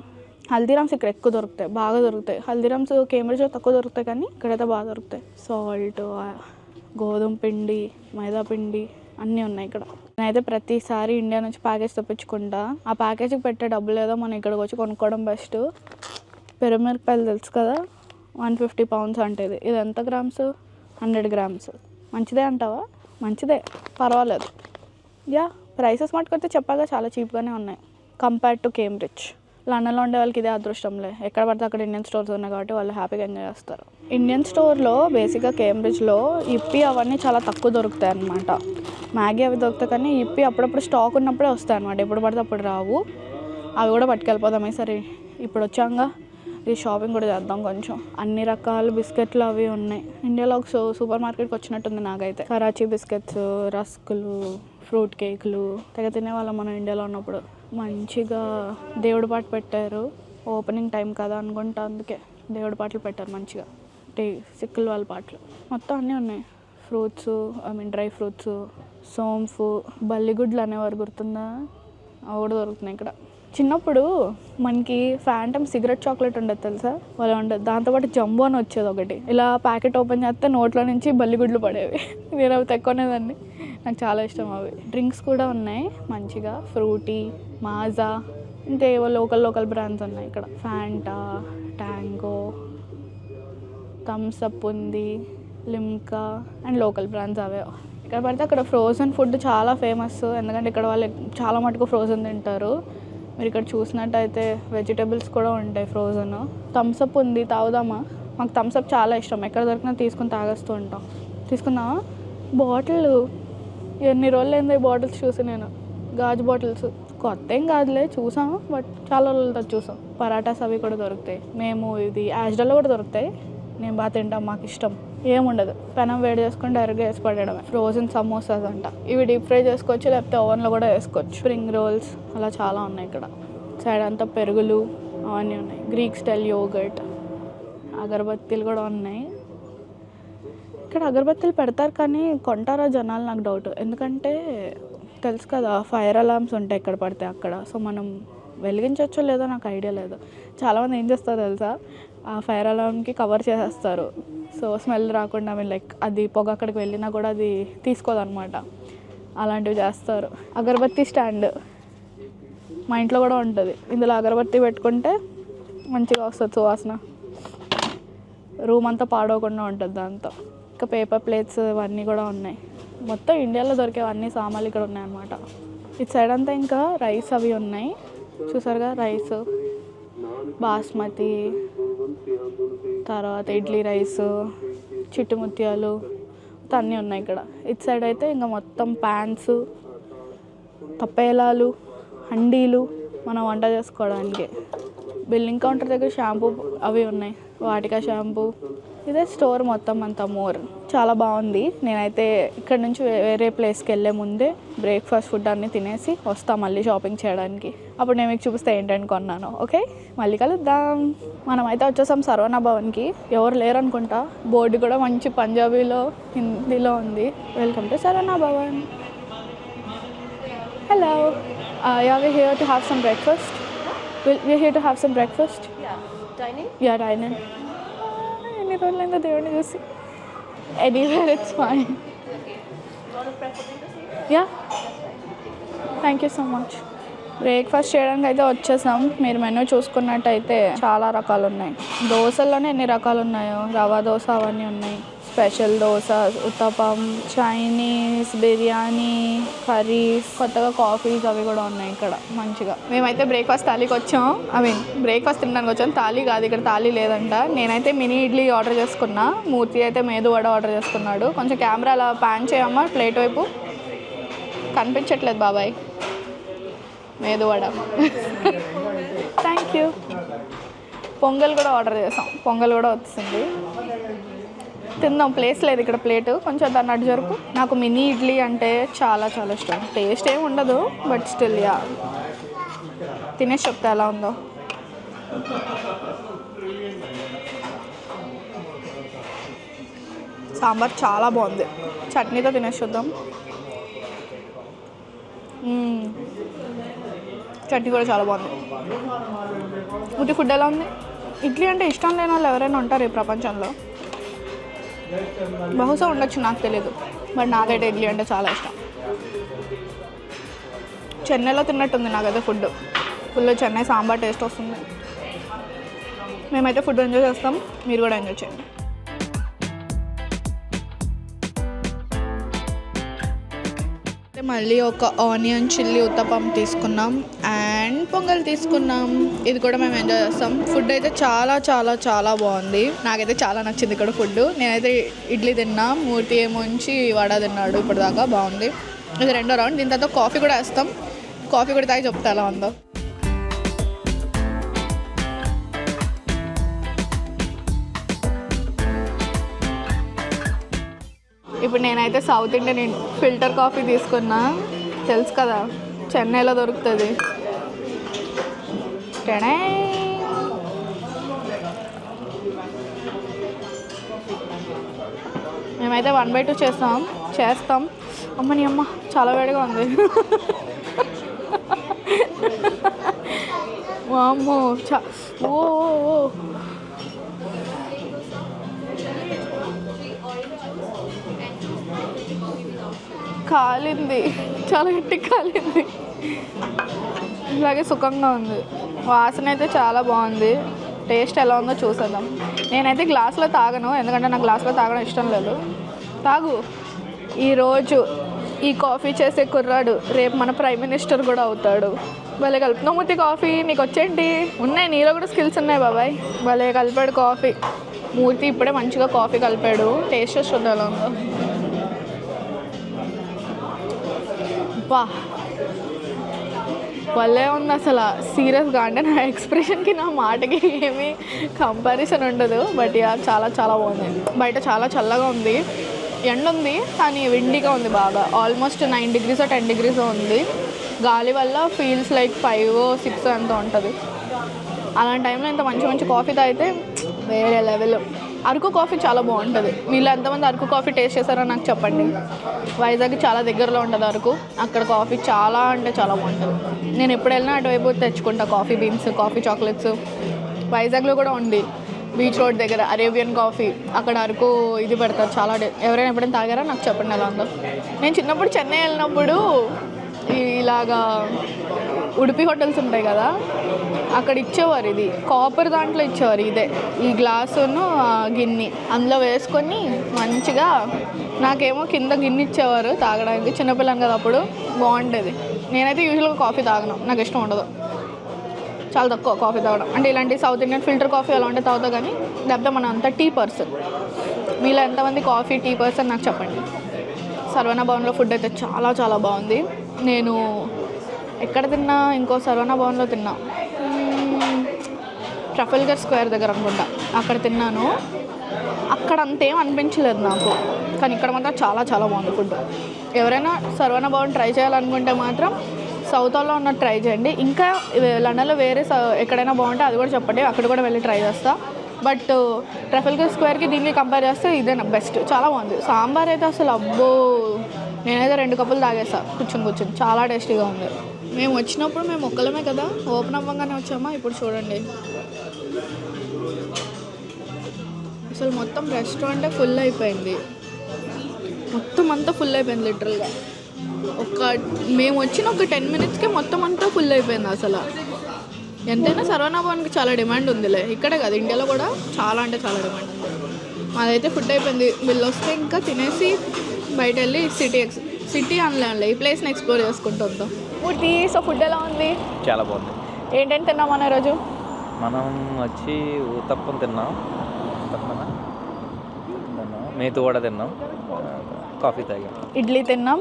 హల్దీరామ్స్ ఇక్కడ ఎక్కువ దొరుకుతాయి, బాగా దొరుకుతాయి. హల్దీరామ్స్ కేంబ్రిడ్జ్లో తక్కువ దొరుకుతాయి కానీ ఇక్కడైతే బాగా దొరుకుతాయి. సాల్ట్, గోధుమ పిండి, మైదా పిండి అన్నీ ఉన్నాయి ఇక్కడ. నేనైతే ప్రతిసారి ఇండియా నుంచి ప్యాకేజ్ తెప్పించుకుంటా. ఆ ప్యాకేజీకి పెట్టే డబ్బులు ఏదో మనం ఇక్కడికి వచ్చి కొనుక్కోవడం బెస్ట్. పెరుమిరపకాయలు తెలుసు కదా, 150 pounds అంటే ఇది ఎంత గ్రామ్స్? 100 grams. మంచిదే అంటావా? మంచిదే, పర్వాలేదు. యా ప్రైసెస్ మటుకైతే చెప్పాగా చాలా చీప్గానే ఉన్నాయి కంపేర్ టు కేంబ్రిడ్జ్. లండన్లో ఉండే వాళ్ళకి ఇదే అదృష్టంలే. ఎక్కడ పడితే అక్కడ ఇండియన్ స్టోర్స్ ఉన్నాయి కాబట్టి వాళ్ళు హ్యాపీగా ఎంజాయ్ చేస్తారు. ఇండియన్ స్టోర్లో బేసిక్గా కేంబ్రిడ్జ్లో ఇప్పి అవన్నీ చాలా తక్కువ దొరుకుతాయి అన్నమాట. మ్యాగీ అవి దొరుకుతాయి కానీ ఇప్పి అప్పుడప్పుడు స్టాక్ ఉన్నప్పుడే వస్తాయి అన్నమాట. ఎప్పుడు పడితే అప్పుడు రావు. అవి కూడా పట్టుకెళ్ళిపోదామే. సరే ఇప్పుడు వచ్చాక ఈ షాపింగ్ కూడా చేద్దాం కొంచెం. అన్ని రకాల బిస్కెట్లు అవి ఉన్నాయి. ఇండియాలో ఒక సూపర్ మార్కెట్కి వచ్చినట్టుంది నాకైతే. కరాచీ బిస్కెట్స్, రస్కులు, ఫ్రూట్ కేకులు తెగ తినేవాళ్ళం మనం ఇండియాలో ఉన్నప్పుడు. మంచిగా దేవుడి పాట పెట్టారు. ఓపెనింగ్ టైం కదా అనుకుంటా, అందుకే దేవుడి పాటలు పెట్టారు మంచిగా. సిక్కులు వాళ్ళ పాటలు మొత్తం అన్నీ ఉన్నాయి. ఫ్రూట్స్, డ్రై ఫ్రూట్స్, సోంపు, బల్లిగుడ్లు అనేవారు గుర్తుందా? అవి కూడా దొరుకుతున్నాయి ఇక్కడ. చిన్నప్పుడు మనకి ఫ్యాంటమ్ సిగరెట్ చాక్లెట్ ఉండదు తెలుసా? వాళ్ళు ఉండదు. దాంతోపాటు జంబో అని వచ్చేది ఒకటి. ఇలా ప్యాకెట్ ఓపెన్ చేస్తే నోట్లో నుంచి బల్లిగుడ్లు పడేవి. నేను అవి తెక్కునేదాన్ని. నాకు చాలా ఇష్టం అవి. డ్రింక్స్ కూడా ఉన్నాయి మంచిగా. ఫ్రూటీ, మాజా, ఇంకా ఏవో లోకల్ బ్రాండ్స్ ఉన్నాయి ఇక్కడ. ఫ్యాంటా, ట్యాంగో, థమ్స్ అప్ ఉంది, లిమ్కా అండ్ లోకల్ బ్రాండ్స్ అవే. ఇక్కడ పడితే అక్కడ ఫ్రోజన్ ఫుడ్ చాలా ఫేమస్. ఎందుకంటే ఇక్కడ వాళ్ళు చాలా మటుకు ఫ్రోజన్ తింటారు. మీరు ఇక్కడ చూసినట్టయితే వెజిటేబుల్స్ కూడా ఉంటాయి ఫ్రోజన్. థమ్స్ అప్ ఉంది, తాగుదామా? మాకు థమ్స్ అప్ చాలా ఇష్టం. ఎక్కడ దొరికినా తీసుకుని తాగేస్తూ ఉంటాం. తీసుకుందామా? బాటిల్ ఎన్ని రోజులు అయింది ఈ బాటిల్స్ చూసి నేను. గాజు బాటిల్స్ కొత్త ఏం కాదులే, చూసాము బట్ చాలా రోజులతో చూసాం. పరాటాస్ అవి కూడా దొరుకుతాయి. మేము ఇది యాజ్డల్లో కూడా దొరుకుతాయి. నేను బాగా తింటాం, మాకు ఇష్టం. ఏముండదు, పెనం వేడి చేసుకొని డైరెక్ట్గా వేసి పడేయడమే. ఫ్రోజన్ సమోసాస్ అంట. ఇవి డీప్ ఫ్రై చేసుకోవచ్చు, లేకపోతే ఓవెన్లో కూడా వేసుకోవచ్చు. స్ప్రింగ్ రోల్స్ అలా చాలా ఉన్నాయి ఇక్కడ. సైడ్ అంతా పెరుగులు అవన్నీ ఉన్నాయి. గ్రీక్ స్టైల్ యోగర్ట్, అగరబత్తీలు కూడా ఉన్నాయి. ఇక్కడ అగరబత్తీలు పెడతారు కానీ కొంటారా జనాలు నాకు డౌట్. ఎందుకంటే తెలుసు కదా ఫైర్ అలార్మ్స్ ఉంటాయి ఎక్కడ పడితే అక్కడ. సో మనం వెలిగించవచ్చో లేదో నాకు ఐడియా లేదు. చాలామంది ఏం చేస్తారో తెలుసా, ఆ ఫైర్ అలార్మ్కి కవర్ చేసేస్తారు. సో స్మెల్ రాకుండా లైక్ అది పొగ అక్కడికి వెళ్ళినా కూడా అది తీసుకోదన్నమాట. అలాంటివి చేస్తారు. అగరబత్తి స్టాండ్ మా ఇంట్లో కూడా ఉంటుంది. ఇందులో అగరబత్తి పెట్టుకుంటే మంచిగా వస్తుంది సువాసన. రూమ్ అంతా పాడవకుండా ఉంటుంది దాంతో. ఇంకా పేపర్ ప్లేట్స్ ఇవన్నీ కూడా ఉన్నాయి. మొత్తం ఇండియాలో దొరికే అన్ని సామాన్లు ఇక్కడ ఉన్నాయన్నమాట. ఇటు సైడ్ అంతా ఇంకా రైస్ అవి ఉన్నాయి. చూసారుగా రైస్, బాస్మతి, తర్వాత ఇడ్లీ రైస్, చిట్టి ముత్యాలు అన్నీ ఉన్నాయి ఇక్కడ. ఇటు సైడ్ అయితే ఇంకా మొత్తం ప్యాన్స్, తప్పేలాలు, హండీలు మనం వంట చేసుకోవడానికి. బిల్లింగ్ కౌంటర్ దగ్గర షాంపూ అవి ఉన్నాయి, వాటికా షాంపూ. ఇదే స్టోర్ మొత్తం అంతా మోర్. చాలా బాగుంది. నేనైతే ఇక్కడ నుంచి వేరే ప్లేస్కి వెళ్ళే ముందే బ్రేక్ఫాస్ట్ ఫుడ్ అన్నీ తినేసి వస్తాం మళ్ళీ షాపింగ్ చేయడానికి. అప్పుడు నేను మీకు చూపిస్తే ఏంటని కొన్నాను. ఓకే, మళ్ళీ కలుద్దాం. మనమైతే వచ్చేసాం సర్వనా భవన్కి. ఎవరు లేరు అనుకుంటా. బోర్డు కూడా మంచి పంజాబీలో, హిందీలో ఉంది. Welcome to Saravana Bhavan. Hello, we're here to have some breakfast. We're here to have some breakfast. Yeah, dining. ఎన్ని రోజులైందో దేవుడిని చూసి. Anywhere it's fine. Yeah. Thank you so much. Breakfast చేయడానికి అయితే వచ్చేసాం. మీరు మెనూ చూసుకున్నట్టయితే చాలా రకాలు ఉన్నాయి. దోశల్లోనే ఎన్ని రకాలు ఉన్నాయో, రవా దోశ అవన్నీ ఉన్నాయి, special dosa, uttapam, Chinese, biryani, curries, కొత్తగా కాఫీస్ అవి కూడా ఉన్నాయి ఇక్కడ మంచిగా. మేమైతే బ్రేక్ఫాస్ట్ థాలీకి వచ్చాం. బ్రేక్ఫాస్ట్ తినడానికి వచ్చాం. థాలీ కాదు, ఇక్కడ థాలీ లేదంట. నేనైతే మినీ ఇడ్లీ ఆర్డర్ చేసుకున్నా. మూర్తి అయితే మేదు వడ ఆర్డర్ చేసుకున్నాడు. కొంచెం కెమెరా అలా ప్యాన్ చేయమ్మా ప్లేట్ వైపు. కనిపించట్లేదు బాబాయ్. మేదు వడ. థ్యాంక్ యూ. పొంగల్ కూడా ఆర్డర్ చేసాం. పొంగల్ కూడా వచ్చింది. తిందాం. ప్లేస్ లేదు ఇక్కడ, ప్లేటు కొంచెం దాన్ని అడ్డు జరుపు. నాకు మినీ ఇడ్లీ అంటే చాలా చాలా ఇష్టం. టేస్ట్ ఏమి ఉండదు, బట్ స్టిల్ యా. తినేసి చెప్తే ఎలా ఉందో. సాంబార్ చాలా బాగుంది. చట్నీతో తినేసి చూద్దాం. చట్నీ కూడా చాలా బాగుంది. ఉట్టి ఫుడ్ ఎలా ఉంది? ఇడ్లీ అంటే ఇష్టం లేని వాళ్ళు ఎవరైనా ఉంటారు ఈ ప్రపంచంలో. బహుశా ఉండొచ్చు, నాకు తెలియదు. బట్ నాకైతే ఇడ్లీ అంటే చాలా ఇష్టం. చెన్నైలో తిన్నట్టుంది నాకైతే food. Full Chennai sambar taste వస్తుంది. మేమైతే ఫుడ్ ఎంజాయ్ చేస్తాం, మీరు కూడా ఎంజాయ్ చేయండి. మళ్ళీ ఒక ఆనియన్ చిల్లీ ఉత్తపం తీసుకున్నాం అండ్ పొంగల్ తీసుకున్నాం. ఇది కూడా మేము ఎంజాయ్ చేస్తాం. ఫుడ్ అయితే చాలా చాలా చాలా బాగుంది. నాకైతే చాలా నచ్చింది ఇక్కడ ఫుడ్. నేనైతే ఇడ్లీ తిన్నా, మూర్తి ఏమొంచి వడ తిన్నాడు. ఇప్పటిదాకా బాగుంది. ఇది రెండో రౌండ్. దీని తర్వాత కాఫీ కూడా వేస్తాం. కాఫీ కూడా తాగి చెప్తా ఎలా ఉందో. ఇప్పుడు నేనైతే సౌత్ ఇండియన్ ఫిల్టర్ కాఫీ తీసుకున్నా. తెలుసు కదా, చెన్నైలో దొరుకుతుంది. మేమైతే 1/2 చేస్తాం. అమ్మని అమ్మ చాలా వేడిగా ఉంది. అమ్మో ఓ కాలింది, చాలా గట్టి కాలింది. ఇలాగే సుఖంగా ఉంది. వాసన అయితే చాలా బాగుంది. టేస్ట్ ఎలా ఉందో చూసేద్దాం. నేనైతే గ్లాస్లో తాగను, ఎందుకంటే నాకు గ్లాస్లో తాగడం ఇష్టం లేదు. తాగు. ఈరోజు ఈ కాఫీ చేసే కుర్రాడు రేపు మన ప్రైమ్ మినిస్టర్ కూడా అవుతాడు. భలే కలుపుతున్నావు మూర్తి కాఫీ. నీకు వచ్చేంటి? ఉన్నాయి, నీలో కూడా స్కిల్స్ ఉన్నాయి బాబాయ్. భలే కలిపాడు కాఫీ. మూర్తి ఇప్పుడే మంచిగా కాఫీ కలిపాడు. టేస్ట్ చూద్దాం ఎలా ఉందో. బా భలే ఉంది అసలు. సీరియస్గా అంటే నా ఎక్స్ప్రెషన్కి నా మాటకి ఏమీ కంపారిజన్ ఉండదు. బట్ యా చాలా చాలా బాగుంది. బయట చాలా చల్లగా ఉంది, ఎండ ఉంది, కానీ విండిగా ఉంది బాగా. ఆల్మోస్ట్ 9 degrees 10 degrees ఉంది. గాలి వల్ల ఫీల్స్ లైక్ 5 or 6 అంత ఉంటుంది. అలాంటి టైంలో ఇంత మంచి మంచి కాఫీ తాగితే వేరే లెవెల్. అరకు కాఫీ చాలా బాగుంటుంది. మీరు ఎంతమంది అరకు కాఫీ టేస్ట్ చేశారో నాకు చెప్పండి. వైజాగ్ చాలా దగ్గరలో ఉంటుంది అరకు. అక్కడ కాఫీ చాలా అంటే చాలా బాగుంటుంది. నేను ఎప్పుడు వెళ్ళినా అటువైపు తెచ్చుకుంటా కాఫీ బీన్స్, కాఫీ చాక్లెట్స్. వైజాగ్లో కూడా ఉంది, బీచ్ రోడ్ దగ్గర అరేబియన్ కాఫీ. అక్కడ అరకు ఇది పెడతారు చాలా. ఎవరైనా ఎప్పుడైనా తాగారా నాకు చెప్పండి ఎలా ఉందో. నేను చిన్నప్పుడు చెన్నై వెళ్ళినప్పుడు ఇలాగా ఉడిపి హోటల్స్ ఉంటాయి కదా, అక్కడ ఇచ్చేవారు. ఇది కాపర్ దాంట్లో ఇచ్చేవారు. ఇదే ఈ గ్లాసును గిన్నె అందులో వేసుకొని మంచిగా. నాకేమో కింద గిన్నె ఇచ్చేవారు తాగడానికి. చిన్నపిల్లని కదా అప్పుడు. బాగుండేది. నేనైతే యూజువల్గా కాఫీ తాగను, నాకు ఇష్టం ఉండదు. చాలా తక్కువ కాఫీ తాగడం. అంటే ఇలాంటి సౌత్ ఇండియన్ ఫిల్టర్ కాఫీ అలా ఉంటే తాగుతా, కానీ లేకపోతే మన అంతా టీ పర్సన్. మీలో ఎంతమంది కాఫీ టీ పర్సన్ నాకు చెప్పండి. సర్వనా భవన్లో ఫుడ్ అయితే చాలా చాలా బాగుంది. నేను ఎక్కడ తిన్నా, ఇంకో సర్వనా భవన్లో తిన్నా, ట్రఫల్గర్ స్క్వేర్ దగ్గర అనుకుంటా, అక్కడ తిన్నాను. అక్కడ అంతేం అనిపించలేదు నాకు, కానీ ఇక్కడ మాత్రం చాలా చాలా బాగుంది ఫుడ్. ఎవరైనా సర్వనా భవన్ ట్రై చేయాలనుకుంటే మాత్రం సౌత్లో ఉన్న ట్రై చేయండి. ఇంకా లండన్లో వేరే ఎక్కడైనా బాగుంటే అది కూడా చెప్పండి, అక్కడ కూడా వెళ్ళి ట్రై చేస్తా. బట్ ట్రఫల్గర్ స్క్వేర్కి దీన్ని కంపేర్ చేస్తే ఇదే నా బెస్ట్. చాలా బాగుంది. సాంబార్ అయితే అసలు అబ్బో, నేనైతే 2 కప్పులు తాగేసా కూర్చొని. చాలా టేస్టీగా ఉంది. మేము వచ్చినప్పుడు మేము ఒక్కలమే కదా, ఓపెన్ అవ్వగానే వచ్చామా. ఇప్పుడు చూడండి అసలు మొత్తం రెస్టారెంటే ఫుల్ అయిపోయింది. మొత్తం అంతా ఫుల్ అయిపోయింది లిటరల్గా. మేము వచ్చిన ఒక 10 minutesకే మొత్తం అంతా ఫుల్ అయిపోయింది అసలు. ఎంతైనా సరవణ భవన్కి చాలా డిమాండ్ ఉందిలే, ఇక్కడే కాదు ఇండియాలో కూడా చాలా అంటే చాలా డిమాండ్ ఉంది. మాదైతే ఫుడ్ అయిపోయింది, వీళ్ళు వస్తే ఇంకా తినేసి బయట వెళ్ళి సిటీ అనలే ఈ ప్లేస్ని ఎక్స్ప్లోర్ చేసుకుంటూ వద్దాం. ఊటీ. సో ఫుడ్ ఎలా ఉంది? చాలా బాగుంది. ఏంటంటే తిన్నాం మన రోజు మనం వచ్చి ఊతప్పం తిన్నాం, మేతు కూడా తిన్నాం, కాఫీ తాగాం, ఇడ్లీ తిన్నాం,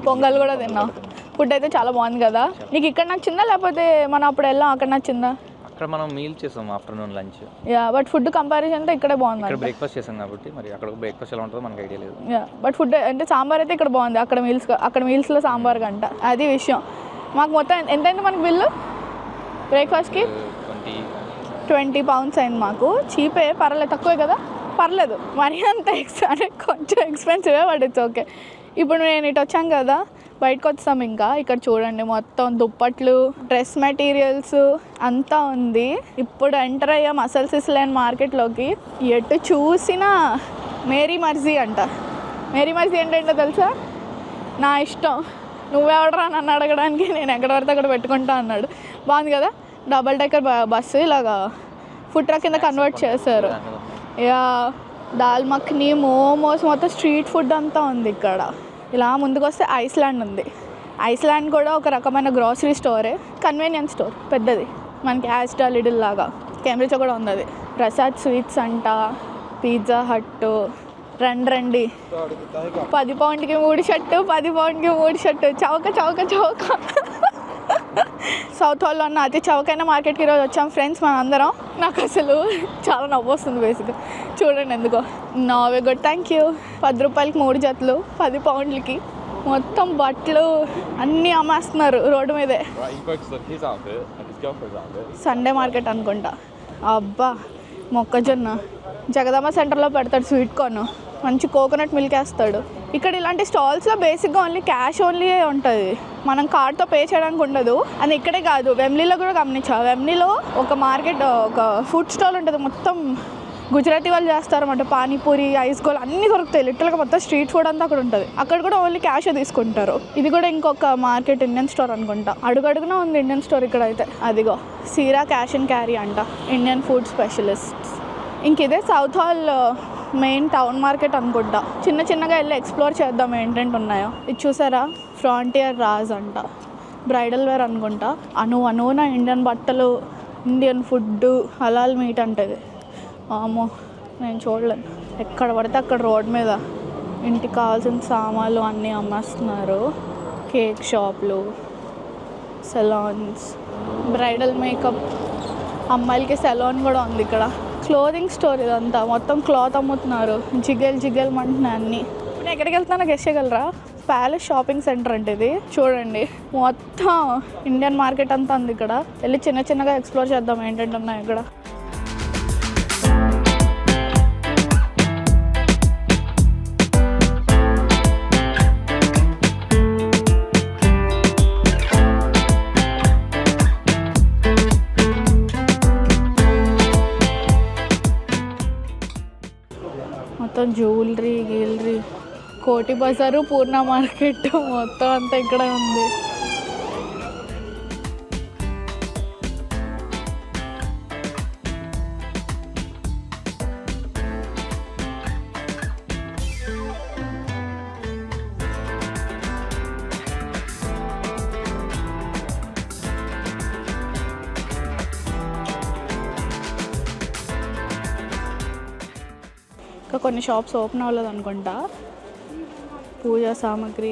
పొంగల్ కూడా తిన్నాం. ఫుడ్ అయితే చాలా బాగుంది కదా. నీకు ఇక్కడ నచ్చిందా లేకపోతే మనం అప్పుడు వెళ్ళాం అక్కడ నచ్చిందా? అక్కడ మనం మీల్ చేసాం afternoon lunch. Yeah, but food కంపారిజన్తో ఇక్కడే బాగుంది. ఇక్కడ బ్రేక్ఫాస్ట్ చేసాం కాబట్టి మరి అక్కడ బ్రేక్ఫాస్ట్ ఎలా ఉంటుందో మనకు ఐడియా లేదు. యా, బట్ ఫుడ్ అంటే సాంబార్ అయితే ఇక్కడ బాగుంది, అక్కడ మీల్స్లో సాంబార్ గంట, అది విషయం. మాకు మొత్తం ఎంతైంది మనకి బిల్లు బ్రేక్ఫాస్ట్కి? 20 pounds అయింది మాకు. చీపే, పర్లేదు, తక్కువే కదా, పర్లేదు. మరీ అంత అంటే కొంచెం ఎక్స్పెన్సివే, బట్ ఇట్స్ ఓకే. ఇప్పుడు నేను ఇటు వచ్చాం కదా, బయటకు వచ్చాం. ఇంకా ఇక్కడ చూడండి మొత్తం దుప్పట్లు, డ్రెస్ మెటీరియల్స్ అంతా ఉంది. ఇప్పుడు ఎంటర్ అయ్యాం అసలు సిస్లైన్ మార్కెట్లోకి. ఎటు చూసినా మేరీ మర్జీ అంట. మేరీ మర్జీ ఏంటంటే తెలుసా? నా ఇష్టం, నువ్వెవడరా నన్ను అడగడానికి, నేను ఎక్కడ పడితే అక్కడ పెట్టుకుంటా అన్నాడు. బాగుంది కదా, డబల్ డెక్కర్ బస్సు ఇలాగా ఫుడ్ ట్రక్ కింద కన్వర్ట్ చేశారు. యా, దాల్ మఖనీ, మోమోస్, మొత్తం స్ట్రీట్ ఫుడ్ అంతా ఉంది ఇక్కడ. ఇలా ముందుకు వస్తే ఐస్లాండ్ ఉంది. ఐస్లాండ్ కూడా ఒక రకమైన గ్రాసరీ స్టోరే, కన్వీనియన్స్ స్టోర్ పెద్దది, మనకి యాస్టా లిడిల్ లాగా. కేంబ్రిడ్జ్లో కూడా ఉంది అది. ప్రసాద్ స్వీట్స్ అంట, పిజ్జా హట్. రండి 10 poundsకి 3 షర్టు, 10 poundsకి 3 షర్టు. చౌక సౌత్ హాల్లో ఉన్న అతి చౌకైన మార్కెట్కి ఈరోజు వచ్చాం ఫ్రెండ్స్ మన అందరం. నాకు అసలు చాలా నవ్వు వస్తుంది బేసిక్గా, చూడండి ఎందుకో. నోవే గుడ్, థ్యాంక్ యూ. 10 రూపాయలకి 3 జతలు, 10 poundsకి మొత్తం బట్టలు అన్నీ అమ్మేస్తున్నారు రోడ్డు మీదే. సండే మార్కెట్ అనుకుంటా. అబ్బా, మొక్కజొన్న జగదమ్మ సెంటర్లో పెడతాడు స్వీట్ కార్న్, మంచి కోకోనట్ మిల్క్ వేస్తాడు. ఇక్కడ ఇలాంటి స్టాల్స్లో బేసిక్గా ఓన్లీ క్యాష్ ఓన్లీ ఉంటుంది, మనం కార్డ్తో పే చేయడానికి ఉండదు. అది ఇక్కడే కాదు, వెమ్లీలో కూడా గమనించా. వెమ్లీలో ఒక మార్కెట్, ఒక ఫుడ్ స్టాల్ ఉంటుంది, మొత్తం గుజరాతీ వాళ్ళు చేస్తారన్నమాట. పానీపూరి, ఐస్ గోల్ అన్నీ దొరుకుతాయి లిటరల్గా. మొత్తం స్ట్రీట్ ఫుడ్ అంతా అక్కడ ఉంటుంది. అక్కడ కూడా ఓన్లీ క్యాష్ తీసుకుంటారు. ఇది కూడా ఇంకొక మార్కెట్, ఇండియన్ స్టోర్ అనుకుంటా. అడుగడుగునా ఉంది ఇండియన్ స్టోర్ ఇక్కడ అయితే. అదిగో సీరా క్యాష్ అండ్ క్యారీ అంట, ఇండియన్ ఫుడ్ స్పెషలిస్ట్స్. ఇంక ఇదే south hall main town market అనుకుంటా. చిన్నగా వెళ్ళి ఎక్స్ప్లోర్ చేద్దాం ఏంటంటే ఉన్నాయో. ఇది చూసారా, ఫ్రాంటియర్ రాజ్ అంట, బ్రైడల్ వేర్ అనుకుంటా. అనువున ఇండియన్ బట్టలు, ఇండియన్ ఫుడ్, హలాల్ మీట్ అంటది. ఆమో, నేను చూడలేను. ఎక్కడ పడితే అక్కడ రోడ్ మీద ఇంటికి కావాల్సిన సామాన్లు అన్నీ అమ్మేస్తున్నారు. కేక్ షాప్లు, సెలాన్స్, బ్రైడల్ మేకప్, అమ్మాయిలకి సెలాన్ కూడా ఉంది ఇక్కడ. క్లోదింగ్ స్టోర్ ఇదంతా, మొత్తం క్లాత్ అమ్ముతున్నారు. జిగేల్ అంటున్నాయి అన్నీ. ఇప్పుడు ఎక్కడికి వెళ్తున్నా గెస్ చేయగలరా? ప్యాలెస్ షాపింగ్ సెంటర్ అంటే ఇది. చూడండి మొత్తం ఇండియన్ మార్కెట్ అంతా ఉంది ఇక్కడ. వెళ్ళి చిన్నగా ఎక్స్ప్లోర్ చేద్దాం ఏంటంటే ఉన్నాయి ఇక్కడ. మొత్తం జ్యువెలరీ, కోటి బజారు, పూర్ణ మార్కెట్ మొత్తం అంతా ఇక్కడ ఉంది. ఇంకా కొన్ని షాప్స్ ఓపెన్ అవ్వలేదు అనుకుంటా. పూజా సామాగ్రి,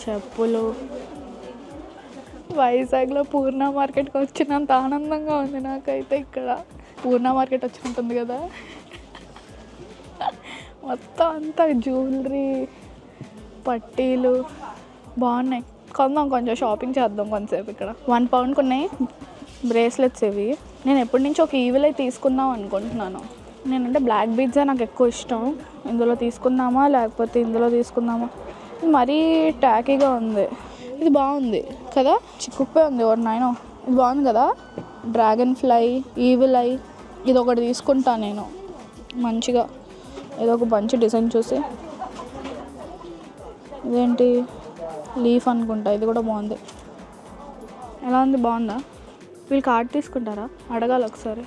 చెప్పులు. వైజాగ్లో పూర్ణ మార్కెట్కి వచ్చినంత ఆనందంగా ఉంది నాకైతే. ఇక్కడ పూర్ణ మార్కెట్ వచ్చి ఉంటుంది కదా, మొత్తం అంతా జ్యువెలరీ, పట్టీలు బాగున్నాయి. కొంచెం షాపింగ్ చేద్దాం కొంతసేపు. ఇక్కడ 1 pound ఉన్నాయి బ్రేస్లెట్స్ ఇవి. నేను ఎప్పటి నుంచి ఒక ఈవిల్ అయితే తీసుకుందాం అనుకుంటున్నాను. నేనంటే బ్లాక్ బీడ్సే నాకు ఎక్కువ ఇష్టం. ఇందులో తీసుకుందామా లేకపోతే ఇందులో తీసుకుందామా? మరీ ట్యాకీగా ఉంది. ఇది బాగుంది కదా, చిక్కుప్పే ఉంది. నాయనో, ఇది బాగుంది కదా. డ్రాగన్ ఫ్లై, ఈవిల్ ఐ, ఇది ఒకటి తీసుకుంటా నేను మంచిగా. ఏదో ఒక మంచి డిజైన్ చూసి. ఇదేంటి లీఫ్ అనుకుంటా, ఇది కూడా బాగుంది. ఎలా ఉంది, బాగుందా? వీళ్ళు కార్డ్ తీసుకుంటారా? అడగాలి ఒకసారి.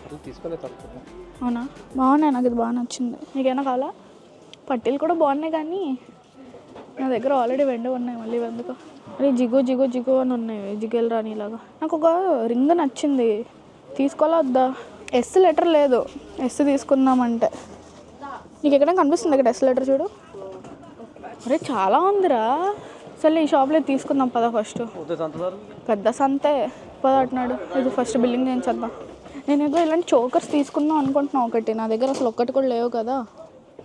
అవునా, బాగున్నాయి, నాకు ఇది బాగా నచ్చింది. నీకేనా కావాలా? పట్టీలు కూడా బాగున్నాయి కానీ నా దగ్గర ఆల్రెడీ వెండి ఉన్నాయి, మళ్ళీ ఎందుకు? అరే జిగు జిగు జిగు అని ఉన్నాయి, జిగేల్ రాని ఇలాగా. నాకు ఒక రింగ్ నచ్చింది, తీసుకోవాలా వద్దా? ఎస్ లెటర్ లేదు, ఎస్ తీసుకుందామంటే. నీకు ఎక్కడ కనిపిస్తుంది ఇక్కడ ఎస్ లెటర్ చూడు. అరే చాలా ఉందిరా, అసలు ఈ షాప్లో తీసుకుందాం పద. ఫస్ట్ పెద్ద సంతే పద అంటున్నాడు. ఇది ఫస్ట్ బిల్లింగ్ చేయించేద్దాం. నేను ఏదో ఇలాంటి చోకర్స్ తీసుకుందాం అనుకుంటున్నాను ఒకటి, నా దగ్గర అసలు ఒక్కటి కూడా లేవు కదా.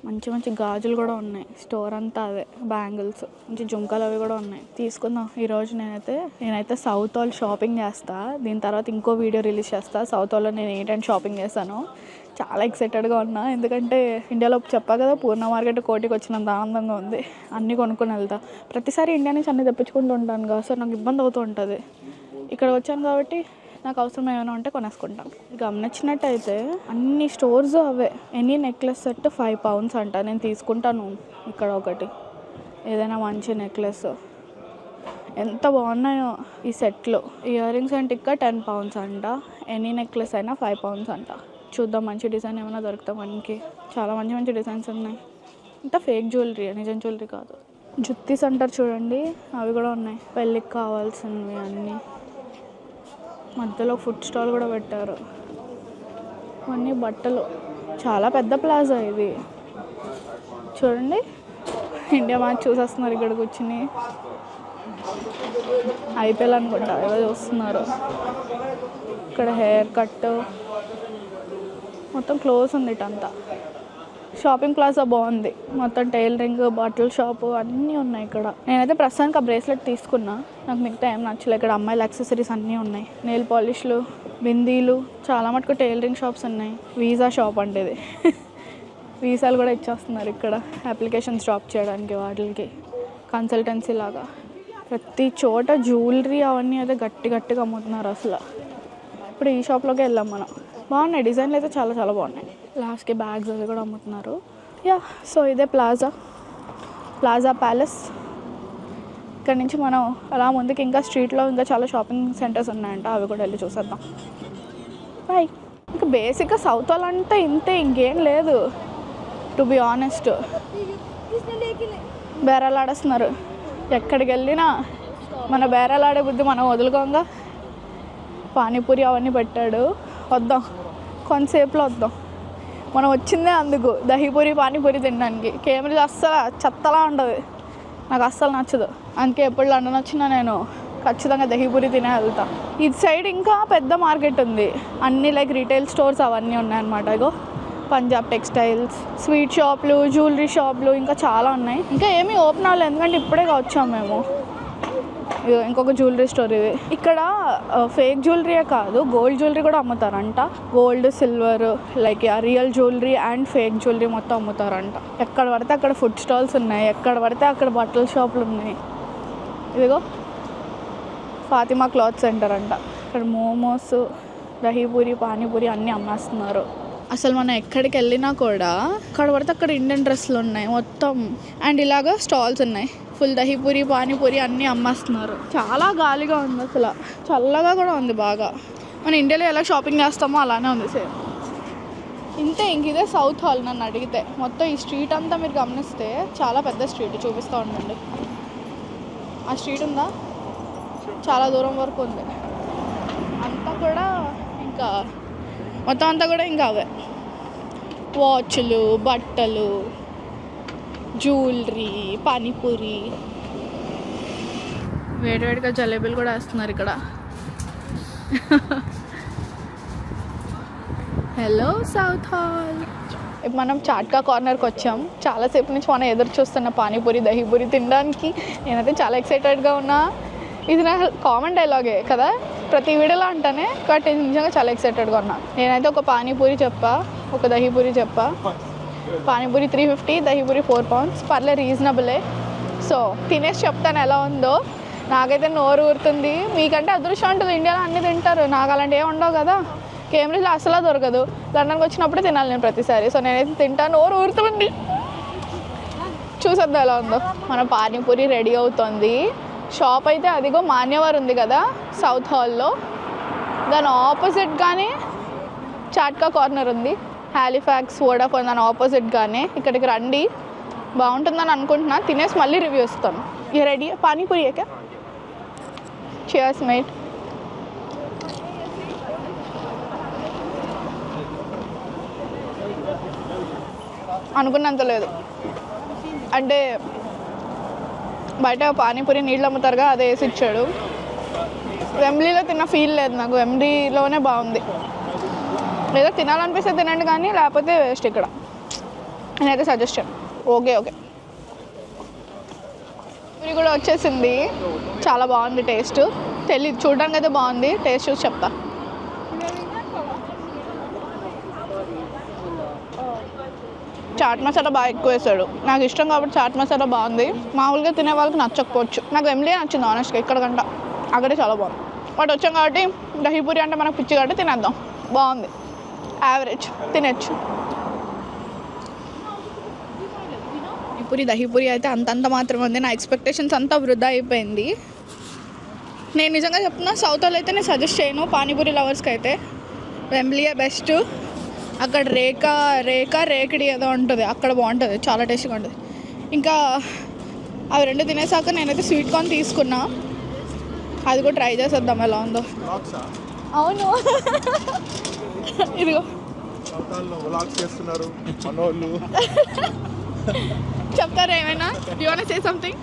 మంచి మంచి గాజులు కూడా ఉన్నాయి, స్టోర్ అంతా అదే. బ్యాంగిల్స్, మంచి జుంకాలు అవి కూడా ఉన్నాయి, తీసుకుందాం ఈరోజు. నేనైతే సౌత్ హాల్ షాపింగ్ చేస్తా. దీని తర్వాత ఇంకో వీడియో రిలీజ్ చేస్తా సౌత్ హాల్లో నేను ఏంటంటే షాపింగ్ చేస్తాను. చాలా ఎక్సైటెడ్గా ఉన్నా, ఎందుకంటే ఇండియాలో చెప్పా కదా పూర్ణ మార్కెట్ కోటికి వచ్చినంత ఆనందంగా ఉంది. అన్నీ కొనుక్కొని వెళ్తా. ప్రతిసారి ఇండియా నుంచి అన్నీ తెప్పించుకుంటూ ఉంటాను కదా, సో నాకు ఇబ్బంది అవుతూ ఉంటుంది. ఇక్కడ వచ్చాను కాబట్టి నాకు అవసరం ఏమైనా ఉంటే కొనేసుకుంటాను. గమనించినట్టయితే అన్ని స్టోర్స్ అవే. ఎనీ నెక్లెస్ సెట్ 5 pounds అంట. నేను తీసుకుంటాను ఇక్కడ ఒకటి, ఏదైనా మంచి నెక్లెస్. ఎంత బాగున్నాయో ఈ సెట్లు. ఇయర్ రింగ్స్ అంటే ఇక్కడ 10 pounds అంట. ఎనీ నెక్లెస్ అయినా 5 pounds అంట. చూద్దాం మంచి డిజైన్ ఏమైనా దొరుకుతాం మనకి. చాలా మంచి మంచి డిజైన్స్ ఉన్నాయి. ఇంత ఫేక్ జ్యువెలరీ, నిజం జ్యువెలరీ కాదు. జుత్తీస్ అంటారు చూడండి, అవి కూడా ఉన్నాయి. పెళ్ళికి కావాల్సినవి అన్నీ. మధ్యలో ఫుడ్ స్టాల్ కూడా పెట్టారు. అన్నీ బట్టలు. చాలా పెద్ద ప్లాజా ఇది చూడండి. ఇండియా మ్యాచ్ చూసేస్తున్నారు ఇక్కడ కూర్చుని. ఐపీఎల్ అనుకుంటా ఏదో చూస్తున్నారు. ఇక్కడ హెయిర్ కట్ మొత్తం క్లోజ్ ఉంది ఇటంతా. షాపింగ్ ప్లాజా బాగుంది మొత్తం. టైలరింగ్, బట్టల షాపు అన్నీ ఉన్నాయి ఇక్కడ. నేనైతే ప్రస్తుతానికి ఆ బ్రేస్లెట్ తీసుకున్నా, నాకు మిగతా ఏం నచ్చలేదు. ఇక్కడ అమ్మాయిల యాక్సెసరీస్ అన్నీ ఉన్నాయి, నెయిల్ పాలిష్లు, బిందీలు, చాలా మటుకు టైలరింగ్ షాప్స్ ఉన్నాయి. వీసా షాప్ అంటే ఇది. వీసాలు కూడా ఇచ్చేస్తున్నారు ఇక్కడ, అప్లికేషన్స్ డ్రాప్ చేయడానికి వాటికి. కన్సల్టెన్సీ లాగా ప్రతి చోట జ్యువెలరీ అవన్నీ అయితే గట్టిగా అమ్ముతున్నారు అసలు. ఇప్పుడు ఈ షాప్లోకి వెళ్ళాం మనం. బాగున్నాయి డిజైన్లు అయితే, చాలా చాలా బాగున్నాయి. లాస్ట్కి బ్యాగ్స్ అవి కూడా అమ్ముతున్నారు. యా, సో ఇదే ప్లాజా ప్యాలెస్. ఇక్కడ నుంచి మనం అలా ముందుకి ఇంకా స్ట్రీట్లో ఇంకా చాలా షాపింగ్ సెంటర్స్ ఉన్నాయంట, అవి కూడా వెళ్ళి చూసేద్దాం. బాయ్. ఇంకా బేసిక్గా సౌత్ హాల్ అంటే ఇంతే, ఇంకేం లేదు టు బి ఆనెస్ట్. బేరాలు ఆడేస్తున్నారు ఎక్కడికి వెళ్ళినా. మన బేరాలు ఆడే బుద్ధి మనం వదులుకోంగా. పానీపూరి అవన్నీ పెట్టాడు, వద్దాం కొంతసేపులో వద్దాం. మనం వచ్చిందే అందుకు, దహీపూరి పానీపూరి తినడానికి. కేంబ్రిడ్జ్ అస్సలు చెత్తలా ఉంటుంది, నాకు అస్సలు నచ్చదు. అందుకే ఎప్పుడు లండన్ వచ్చినా నేను ఖచ్చితంగా దహీపూరి తినే వెళ్తా. ఇది సైడ్ ఇంకా పెద్ద మార్కెట్ ఉంది, అన్నీ లైక్ రీటైల్ స్టోర్స్ అవన్నీ ఉన్నాయన్నమాట. ఇగో పంజాబ్ టెక్స్టైల్స్, స్వీట్ షాప్లు, జ్యువెలరీ షాప్లు ఇంకా చాలా ఉన్నాయి. ఇంకా ఏమీ ఓపెన్ అవ్వలేదు ఎందుకంటే ఇప్పుడే వచ్చాం మేము. ఇంకొక జ్యువెలరీ స్టోర్ ఇది. ఇక్కడ ఫేక్ జ్యువెలరీయే కాదు, గోల్డ్ జ్యువెలరీ కూడా అమ్ముతారంట. Gold, silver, like real jewellery and fake jewellery మొత్తం అమ్ముతారంట. ఎక్కడ పడితే అక్కడ ఫుడ్ స్టాల్స్ ఉన్నాయి, ఎక్కడ పడితే అక్కడ బట్టల షాపులు ఉన్నాయి. ఇదిగో ఫాతిమా క్లాత్ సెంటర్ అంట. ఇక్కడ మోమోస్, దహీపూరి, పానీపూరి అన్నీ అమ్మేస్తున్నారు. అసలు మనం ఎక్కడికి వెళ్ళినా కూడా అక్కడ పడితే అక్కడ ఇండియన్ డ్రెస్సులు ఉన్నాయి మొత్తం. అండ్ ఇలాగ స్టాల్స్ ఉన్నాయి, ఫుల్ దహీపూరి, పానీపూరి అన్నీ అమ్మేస్తున్నారు. చాలా గాలిగా ఉంది అసలు, చల్లగా కూడా ఉంది బాగా. మన ఇండియాలో ఎలా షాపింగ్ చేస్తామో అలానే ఉంది సేమ్. ఇంతే, ఇంక ఇదే సౌత్ హాల్ నన్ను అడిగితే. మొత్తం ఈ స్ట్రీట్ అంతా మీరు గమనిస్తే చాలా పెద్ద స్ట్రీట్, చూపిస్తూ ఉండండి. ఆ స్ట్రీట్ ఉందా, చాలా దూరం వరకు ఉంది. అంతా కూడా ఇంకా మొత్తం అంతా కూడా ఇంకా అవే వాచ్లు, బట్టలు, జ్యువెలరీ, పానీపూరి. వేడివేడిగా జలేబీలు కూడా వేస్తున్నారు ఇక్కడ. Hello south hall. ఇప్పుడు మనం చాట్కా కార్నర్కి వచ్చాం. చాలాసేపు నుంచి మనం ఎదురు చూస్తున్న పానీపూరి, దహీపూరి తినడానికి. నేనైతే చాలా ఎక్సైటెడ్గా ఉన్నా. ఇది నా కామన్ డైలాగే కదా, ప్రతి వీడియోలో అంటానే, కాబట్టి నిజంగా చాలా ఎక్సైటెడ్గా ఉన్నా. నేనైతే ఒక పానీపూరి చెప్పా, ఒక దహీపూరి చెప్పా. పానీపూరి 350, దహీపూరి 4 pounds. పర్లే, రీజనబులే. సో తినేసి చెప్తాను ఎలా ఉందో. నాకైతే నోరు ఊరుతుంది. మీకంటే అదృష్టం ఉంటుంది, ఇండియాలో అన్నీ తింటారు, నాకు అలాంటి ఏమి ఉండవు కదా. కేంబ్రిడ్జ్లో అసలు దొరకదు, లండన్కి వచ్చినప్పుడే తినాలి నేను ప్రతిసారి. సో నేనైతే తింటాను, నోరు ఊరుతుంది. చూసేద్దాం ఎలా ఉందో. మన పానీపూరి రెడీ అవుతుంది. షాప్ అయితే అదిగో మాన్యవర్ ఉంది కదా సౌత్ హాల్లో, దాని ఆపోజిట్గానే చాట్కా కార్నర్ ఉంది. హాలిఫాక్స్ వోడాఫోన్ దాని ఆపోజిట్గానే. ఇక్కడికి రండి, బాగుంటుందని అనుకుంటున్నా. తినేసి మళ్ళీ రివ్యూ ఇస్తాను. ये रेडी है पानीपुरी है क्या? Cheers mate. అనుకున్నంత లేదు. అంటే బయట పానీపూరి నీళ్ళు అమ్ముతారుగా, అదే వేసి ఇచ్చాడు. వెమ్లీలో తిన్న ఫీల్ లేదు నాకు, వెమ్లీలోనే బాగుంది. లేదా తినాలనిపిస్తే తినండి కానీ లేకపోతే వేస్ట్. ఇక్కడ నేనైతే సజెషన్ ఓకే. పూరి కూడా వచ్చేసింది, చాలా బాగుంది టేస్ట్. తెలియదు, చూడడానికి అయితే బాగుంది, టేస్ట్ చూసి చెప్తా. చాట్ మసాలా బాగా ఎక్కువ వేసాడు, నాకు ఇష్టం కాబట్టి చాట్ మసాలా బాగుంది. మామూలుగా తినే వాళ్ళకి నచ్చకపోవచ్చు, నాకు వెమ్లీ నచ్చింది ఆనెస్ట్గా ఇక్కడికంట. అక్కడే చాలా బాగుంది. బట్ వచ్చాం కాబట్టి దహీపూరి అంటే మనకు పిచ్చి కాబట్టి తినేద్దాం. బాగుంది, యావరేజ్, తినచ్చు. దహీపూరి అయితే అంతంత మాత్రమే ఉంది. నా ఎక్స్పెక్టేషన్స్ అంతా వృధా అయిపోయింది. నేను నిజంగా చెప్తున్నా, సౌత్ హాల్ అయితే నేను సజెస్ట్ చేయను పానీపూరి లవర్స్కి అయితే. వెంబ్లీయే బెస్ట్. అక్కడ రేకడి ఏదో ఉంటుంది, అక్కడ బాగుంటుంది, చాలా టేస్ట్గా ఉంటుంది. ఇంకా అవి రెండు తినేసాక నేనైతే స్వీట్ కార్న్ తీసుకున్నా, అది కూడా ట్రై చేసేద్దాం ఎలా ఉందో. అవును ఇదిగో చెప్తారా ఏమైనా? You want to say something?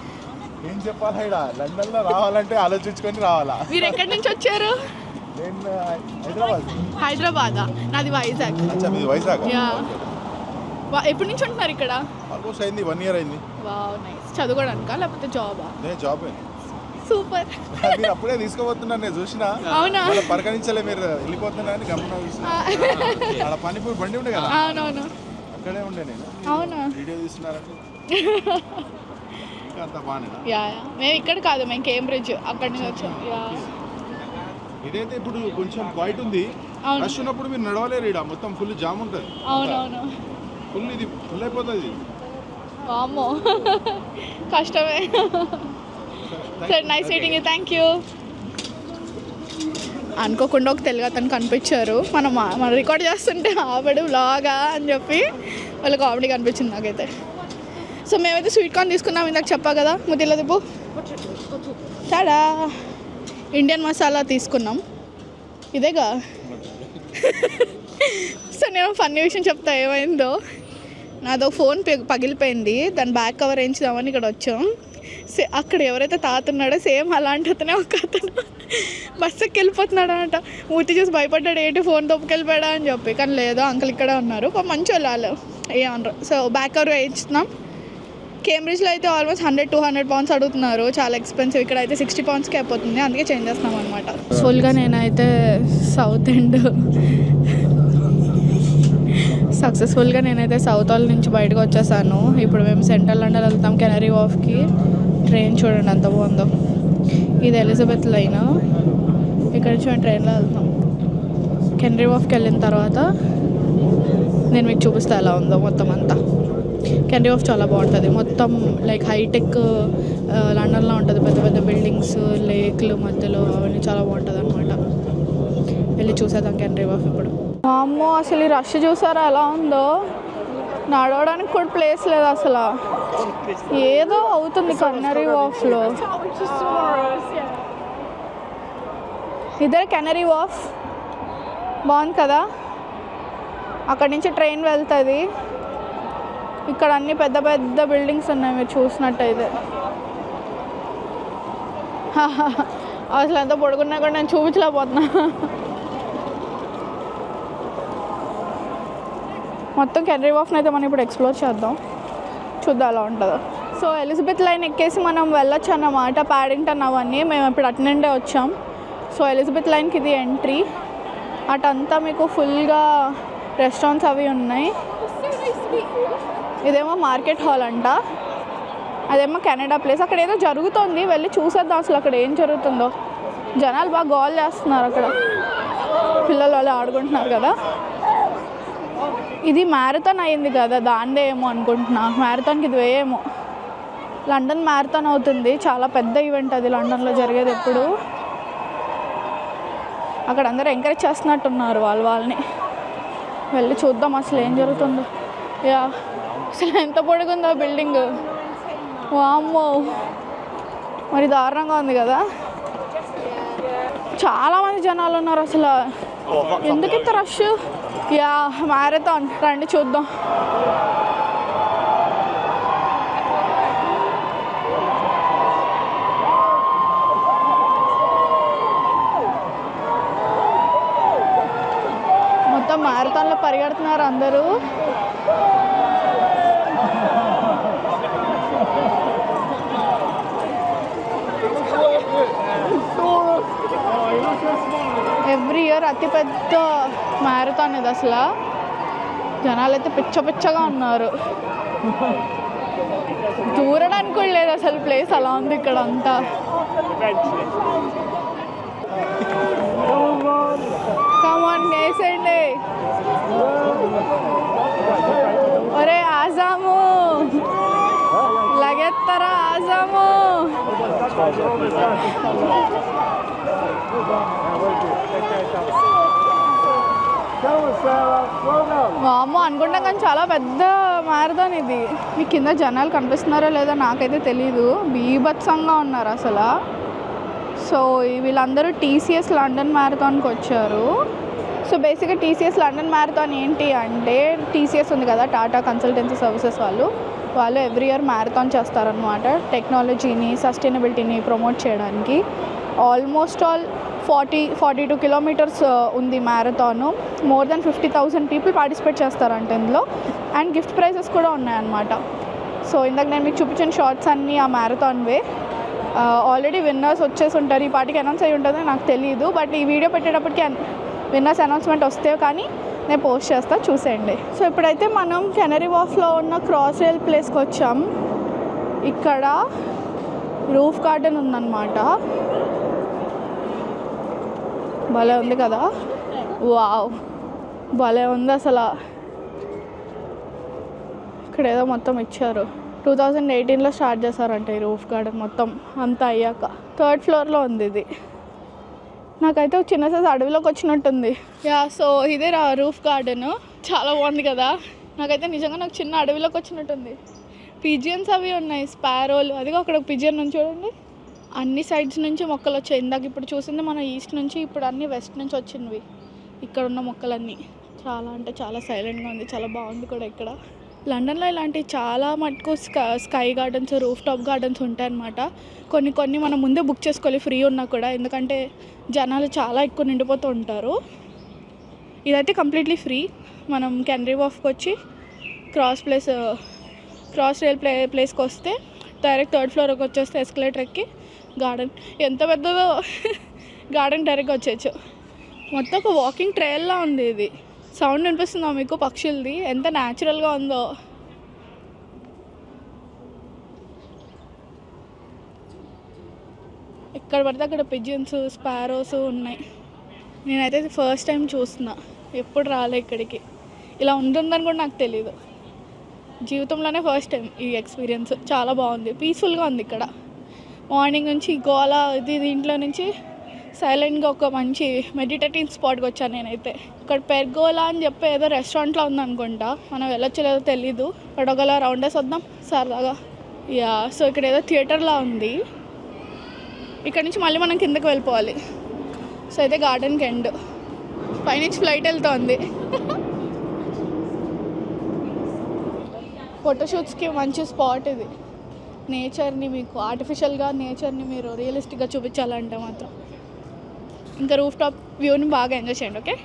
ఏం చెప్పాలి? లండన్ లో రావాలంటే ఆలోచించుకొని రావాలా. మీరు ఎక్కడి నుంచి వచ్చారు? నేను హైదరాబాదా? నాది వైజాగ్. వైజాగ్. ఎప్పటి నుంచి ఉంటున్నారు ఇక్కడ? ఆల్మోస్ట్ అయింది 1 year అయింది. Wow nice. చదువుకోవడానికా లేకపోతే జాబా? నేను జాబ్. సూపర్. మీరు అప్పుడే తీసుకోబోతున్నారు, నేను చూసిన. అవునా? పరకనించలే, మీరు వెళ్ళిపోతున్నా అని గమనం చూసిన. అక్కడ పానీపూరి బండి ఉండే కదా. అవునవును, అక్కడే ఉండే నేను. అవునా? వీడియో తీస్తున్నారంటే ఇంకా అంత బాగానే. మేము ఇక్కడ కాదు, మేము కేంబ్రిడ్జ్, అక్కడి నుంచి వచ్చాం. ఇదైతే ఇప్పుడు కొంచెం క్వైట్ ఉంది. రష్ ఉన్నప్పుడు మీరు నడవలేరు, ఇక్కడ మొత్తం ఫుల్ జామ్ ఉంటుంది. అవునవును, ఇది ఫుల్ అయిపోతుంది. వామ్మో కష్టమే. సరే, nice meeting you, thank you. అనుకోకుండా ఒక తెలుగు అతను కనిపించారు, మనం రికార్డ్ చేస్తుంటే ఆవిడ వ్లాగా అని చెప్పి వాళ్ళ కామెడీ కనిపించింది నాకైతే. సో మేమైతే స్వీట్ కార్న్ తీసుకున్నాం, ఇందాక చెప్పా కదా ముద్దిల దిబ్బు. చాడా ఇండియన్ మసాలా తీసుకున్నాం, ఇదేగా. సో నేను ఫన్నీ విషయం చెప్తా ఏమైందో. నాదో ఫోన్ పగిలిపోయింది, దాని బ్యాక్ కవర్ వేయించుదామని ఇక్కడ వచ్చాం. అక్కడ ఎవరైతే తాత ఉన్నాడో సేమ్ అలాంటి అతనే ఒక అతను బస్సు ఎక్కి వెళ్ళిపోతున్నాడు అనమాట. మూర్తి చూసి భయపడ్డాడు, ఏంటి ఫోన్ తప్పుకెళ్ళిపోయాడా అని చెప్పి. కానీ లేదు, అంకుల్ ఇక్కడే ఉన్నారు, మంచి వాళ్ళు ఏమన్నారు. సో బ్యాక్ కవర్ వేయించుతున్నాం. కేంబ్రిడ్జ్లో అయితే ఆల్మోస్ట్ 100-200 pounds అడుగుతున్నారు, చాలా ఎక్స్పెన్సివ్. ఇక్కడ అయితే 60 poundsకి అయిపోతుంది, అందుకే చేంజ్ చేస్తున్నాం అనమాట. ఫుల్గా నేనైతే సౌత్ హాల్ నుంచి బయటకు వచ్చేసాను. ఇప్పుడు మేము సెంట్రల్ లండన్ వెళ్తాం, కెనరీ వార్ఫ్కి. ట్రైన్ చూడండి ఎంత బాగుందో. ఇది ఎలిజబెత్ లైన్, ఇక్కడ నుంచి మేము ట్రైన్లో వెళ్తాం. కెనరీ వార్ఫ్కి వెళ్ళిన తర్వాత నేను మీకు చూపిస్తా ఎలా ఉందో మొత్తం అంతా. కెనరీ వార్ఫ్ చాలా బాగుంటుంది, మొత్తం లైక్ హైటెక్ లండన్లో ఉంటుంది. పెద్ద పెద్ద బిల్డింగ్స్, లేక్లు మధ్యలో, అవన్నీ చాలా బాగుంటుంది అనమాట. వెళ్ళి చూసేద్దాం కెనరీ వార్ఫ్ ఇప్పుడు. అమ్మో, అసలు ఈ రష్ చూసారా ఎలా ఉందో? నడవడానికి కూడా ప్లేస్ లేదు అసలు, ఏదో అవుతుంది కెనరీ వార్ఫ్లో. ఇదే కెనరీ వార్ఫ్, బాగుంది కదా. అక్కడి నుంచి ట్రైన్ వెళ్తుంది. ఇక్కడ అన్ని పెద్ద పెద్ద బిల్డింగ్స్ ఉన్నాయి మీరు చూసినట్టయితే. అసలు ఎంత పొడుగున్నా కూడా నేను చూపించలేకపోతున్నా. మొత్తం కెనరీ వార్ఫ్ని అయితే మనం ఇప్పుడు ఎక్స్ప్లోర్ చేద్దాం, చూద్దాం ఎలా ఉంటుందో. సో ఎలిజబెత్ లైన్ ఎక్కేసి మనం వెళ్ళొచ్చు అన్నమాట, ప్యాడింగ్టన్ అవన్నీ. మేము ఇప్పుడు అటు నుండే వచ్చాం. సో ఎలిజబెత్ లైన్కి ఇది ఎంట్రీ. అటంతా మీకు ఫుల్గా రెస్టారెంట్స్ అవి ఉన్నాయి. ఇదేమో మార్కెట్ హాల్ అంట, అదేమో కెనడా ప్లేస్. అక్కడ ఏదో జరుగుతుంది, వెళ్ళి చూసేద్దాం అసలు అక్కడ ఏం జరుగుతుందో. జనాలు బాగా గోల్ చేస్తున్నారు, అక్కడ పిల్లలు వాళ్ళు ఆడుకుంటున్నారు కదా. ఇది మ్యారథాన్ అయింది కదా, దాందే ఏమో అనుకుంటున్నా. మ్యారథాన్కి ఇది వేయేమో. లండన్ మ్యారథాన్ అవుతుంది. చాలా పెద్ద ఈవెంట్ అది లండన్లో జరిగేది ఎప్పుడు. అక్కడ అందరూ ఎంకరేజ్ చేస్తున్నట్టున్నారు వాళ్ళని. వెళ్ళి చూద్దాం అసలు ఏం జరుగుతుందో. యా, అసలు ఎంత పొడుగుందో బిల్డింగ్. వామ్మో, మరి దారుణంగా ఉంది కదా. చాలామంది జనాలు ఉన్నారు అసలు. ఎందుకు ఇంత రష్? యా, మ్యారథాన్ రండి చూద్దాం. మొత్తం మ్యారథాన్లో పరిగెడుతున్నారు అందరూ. ఎవ్రీ ఇయర్ అతిపెద్ద మ్యారథాన్ ఇది అసలు. జనాలు అయితే పిచ్చగా ఉన్నారు. దూరడానికి కూడా లేదు అసలు, ప్లేస్ అలా ఉంది ఇక్కడ అంతా. కమాన్ వేసేయండి. ఒరే ఆజాము, లగెత్తరా ఆజాము. వామ్మో, అనుకుంటాం కానీ చాలా పెద్ద మ్యారథాన్ ఇది. మీకు కింద జనాలు కనిపిస్తున్నారో లేదో నాకైతే తెలీదు. బీభత్సంగా ఉన్నారు అసలు. సో వీళ్ళందరూ టీసీఎస్ లండన్ మ్యారథాన్కి వచ్చారు. సో బేసిక్గా టీసీఎస్ లండన్ మ్యారథాన్ ఏంటి అంటే, టీసీఎస్ ఉంది కదా, టాటా కన్సల్టెన్సీ సర్వీసెస్ వాళ్ళు ఎవ్రీ ఇయర్ మ్యారథాన్ చేస్తారనమాట. టెక్నాలజీని, సస్టైనబిలిటీని ప్రమోట్ చేయడానికి. ఆల్మోస్ట్ ఆల్ 42 కిలోమీటర్స్ ఉంది marathon. More than 50,000 people participate చేస్తారంట ఇందులో. అండ్ గిఫ్ట్ ప్రైజెస్ కూడా ఉన్నాయన్నమాట. సో ఇందాక నేను మీకు చూపించిన షార్ట్స్ అన్నీ ఆ మ్యారథాన్వే. ఆల్రెడీ విన్నర్స్ వచ్చేసి ఉంటారు. ఈ పార్టీకి అనౌన్స్ అయ్యి ఉంటుందో నాకు తెలియదు. బట్ ఈ వీడియో పెట్టేటప్పటికి విన్నర్స్ అనౌన్స్మెంట్ వస్తే కానీ నేను పోస్ట్ చేస్తా, చూసేయండి. సో ఇప్పుడైతే మనం కెనరీ వార్ఫ్లో ఉన్న క్రాస్ రైల్ ప్లేస్కి వచ్చాం. ఇక్కడ రూఫ్ గార్డెన్ ఉందన్నమాట. భలే ఉంది కదా. వావ్, భలే ఉంది అసలు. ఇక్కడ ఏదో మొత్తం ఇచ్చారు. 2018లో స్టార్ట్ చేశారంట ఈ రూఫ్ గార్డెన్ మొత్తం అంతా అయ్యాక. 3rd ఫ్లోర్లో ఉంది ఇది. నాకైతే ఒక చిన్న సైజ్ అడవిలోకి వచ్చినట్టుంది. యా, సో ఇదే రూఫ్ గార్డెన్. చాలా బాగుంది కదా. నాకైతే నిజంగా నాకు చిన్న అడవిలోకి వచ్చినట్టుంది. పిజియన్స్ అవి ఉన్నాయి, స్పారోలు. అదిగో అక్కడ ఒక పిజియన్ నుంచి చూడండి. అన్ని సైడ్స్ నుంచి మొక్కలు వచ్చాయి. ఇందాక ఇప్పుడు చూసింది మన ఈస్ట్ నుంచి, ఇప్పుడు అన్నీ వెస్ట్ నుంచి వచ్చినవి ఇక్కడ ఉన్న మొక్కలన్నీ. చాలా అంటే చాలా సైలెంట్గా ఉంది, చాలా బాగుంది కూడా ఇక్కడ. లండన్లో ఇలాంటి చాలా మటుకు sky gardens, roof top gardens ఉంటాయన్నమాట. కొన్ని మనం ముందే బుక్ చేసుకోవాలి ఫ్రీ ఉన్నా కూడా, ఎందుకంటే జనాలు చాలా ఎక్కువ నిండిపోతూ ఉంటారు. ఇదైతే కంప్లీట్లీ ఫ్రీ. మనం కెనరీ వార్ఫ్కి వచ్చి క్రాస్ రైల్ ప్లేస్కి వస్తే డైరెక్ట్ 3rd ఫ్లోర్కి వచ్చేస్తే ఎస్కలేటర్ ఎక్కి గార్డెన్, ఎంత పెద్దదో గార్డెన్ డైరెక్ట్గా వచ్చేయచ్చు. మొత్తం ఒక వాకింగ్ ట్రైల్లా ఉంది ఇది. సౌండ్ వినిపిస్తుందో మీకు పక్షులది, ఎంత న్యాచురల్గా ఉందో. ఎక్కడ పడితే అక్కడ పిజియన్స్, స్పారోస్ ఉన్నాయి. నేనైతే ఫస్ట్ టైం చూస్తున్నా, ఎప్పుడు రాలే ఇక్కడికి. ఇలా ఉంటుందని కూడా నాకు తెలీదు. జీవితంలోనే ఫస్ట్ టైం ఈ ఎక్స్పీరియన్స్. చాలా బాగుంది, పీస్ఫుల్గా ఉంది ఇక్కడ. మార్నింగ్ నుంచి గోల దీంట్లో నుంచి సైలెంట్గా ఒక మంచి మెడిటేటివ్ స్పాట్కి వచ్చాను నేనైతే. ఇక్కడ పెర్గోలా అని చెప్పి ఏదో రెస్టారెంట్లో ఉందనుకుంటా, మనం వెళ్ళొచ్చు లేదో తెలీదు. ఇక్కడ ఒకలా రౌండర్స్ వద్దాం సరదాగా. యా, సో ఇక్కడ ఏదో థియేటర్లా ఉంది. ఇక్కడ నుంచి మళ్ళీ మనం కిందకి వెళ్ళిపోవాలి. సో అయితే గార్డెన్కి ఎండ్. పైనుంచి ఫ్లైట్ వెళ్తోంది. ఫోటోషూట్స్కి మంచి స్పాట్ ఇది. నేచర్ని మీకు ఆర్టిఫిషియల్గా నేచర్ని మీరు రియలిస్టిక్గా చూపించాలంటే మాత్రం ఇంకా రూఫ్ టాప్ వ్యూని బాగా ఎంజాయ్ చేయండి. ఓకే.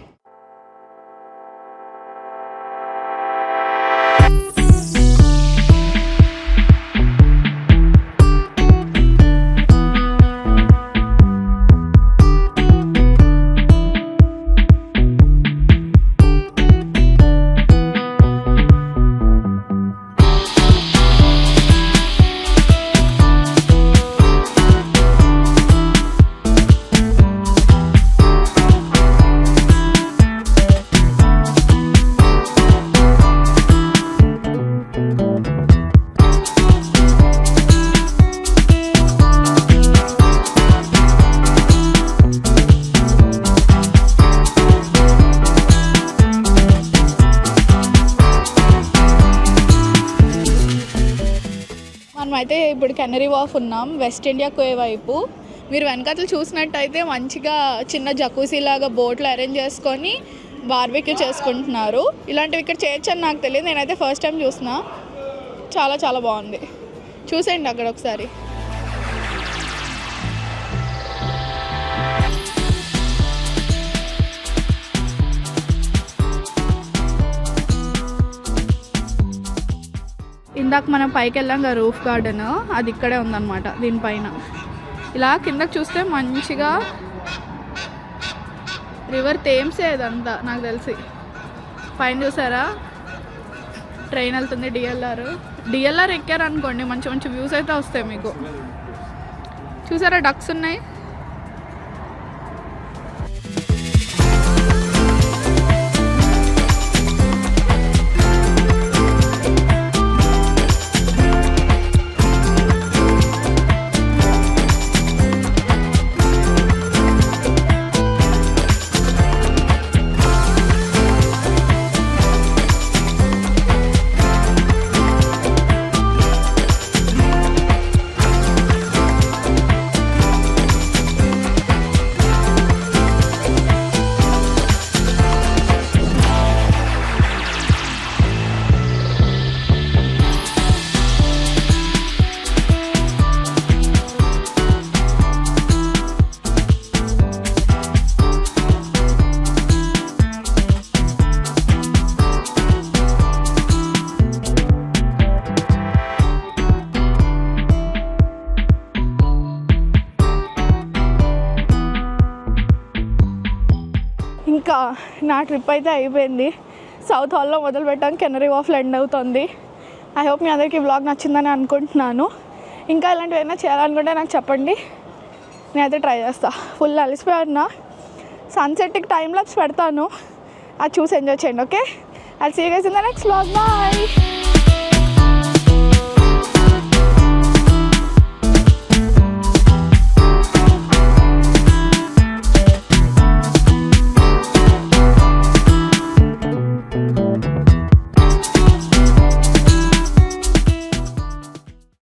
కెనరీ వాఫ్ ఉన్నాం, వెస్ట్ ఇండియా కోయ వైపు. మీరు వెనకాతలు చూసినట్టయితే మంచిగా చిన్న జకూసీ లాగా బోట్లో అరేంజ్ చేసుకొని బార్బెక్యూ చేసుకుంటున్నారు. ఇలాంటివి ఇక్కడ చేయొచ్చని నాకు తెలియదు, నేనైతే ఫస్ట్ టైం చూసిన. చాలా చాలా బాగుంది, చూసేయండి అక్కడ ఒకసారి. ఇందాక మనం పైకి వెళ్ళాం కదా రూఫ్ గార్డెన్, అది ఇక్కడే ఉందన్నమాట. దీనిపైన ఇలా కిందకి చూస్తే మంచిగా రివర్ థేమ్సే ఇదంతా నాకు తెలిసి. పైన చూసారా ట్రైన్ వెళ్తుంది, డిఎల్ఆర్ ఎక్కారు అనుకోండి మంచి మంచి వ్యూస్ అయితే వస్తాయి మీకు. చూసారా డక్స్ ఉన్నాయి. ఇంకా నా ట్రిప్ అయితే అయిపోయింది. సౌత్ హాల్లో మొదలు పెట్టాను, కెనరీ వాఫ్లో ఎండ్ అవుతుంది. ఐ హోప్ మీ అందరికీ వ్లాగ్ నచ్చిందని అనుకుంటున్నాను. ఇంకా ఇలాంటివి ఏమైనా చేయాలనుకుంటే నాకు చెప్పండి, నేనైతే ట్రై చేస్తాను. ఫుల్ అలసిపోయాను. సన్సెట్కి టైం లాప్స్ పెడతాను, అది చూసి ఎంజాయ్ చేయండి. Okay, I'll see you guys in the next vlog. Bye.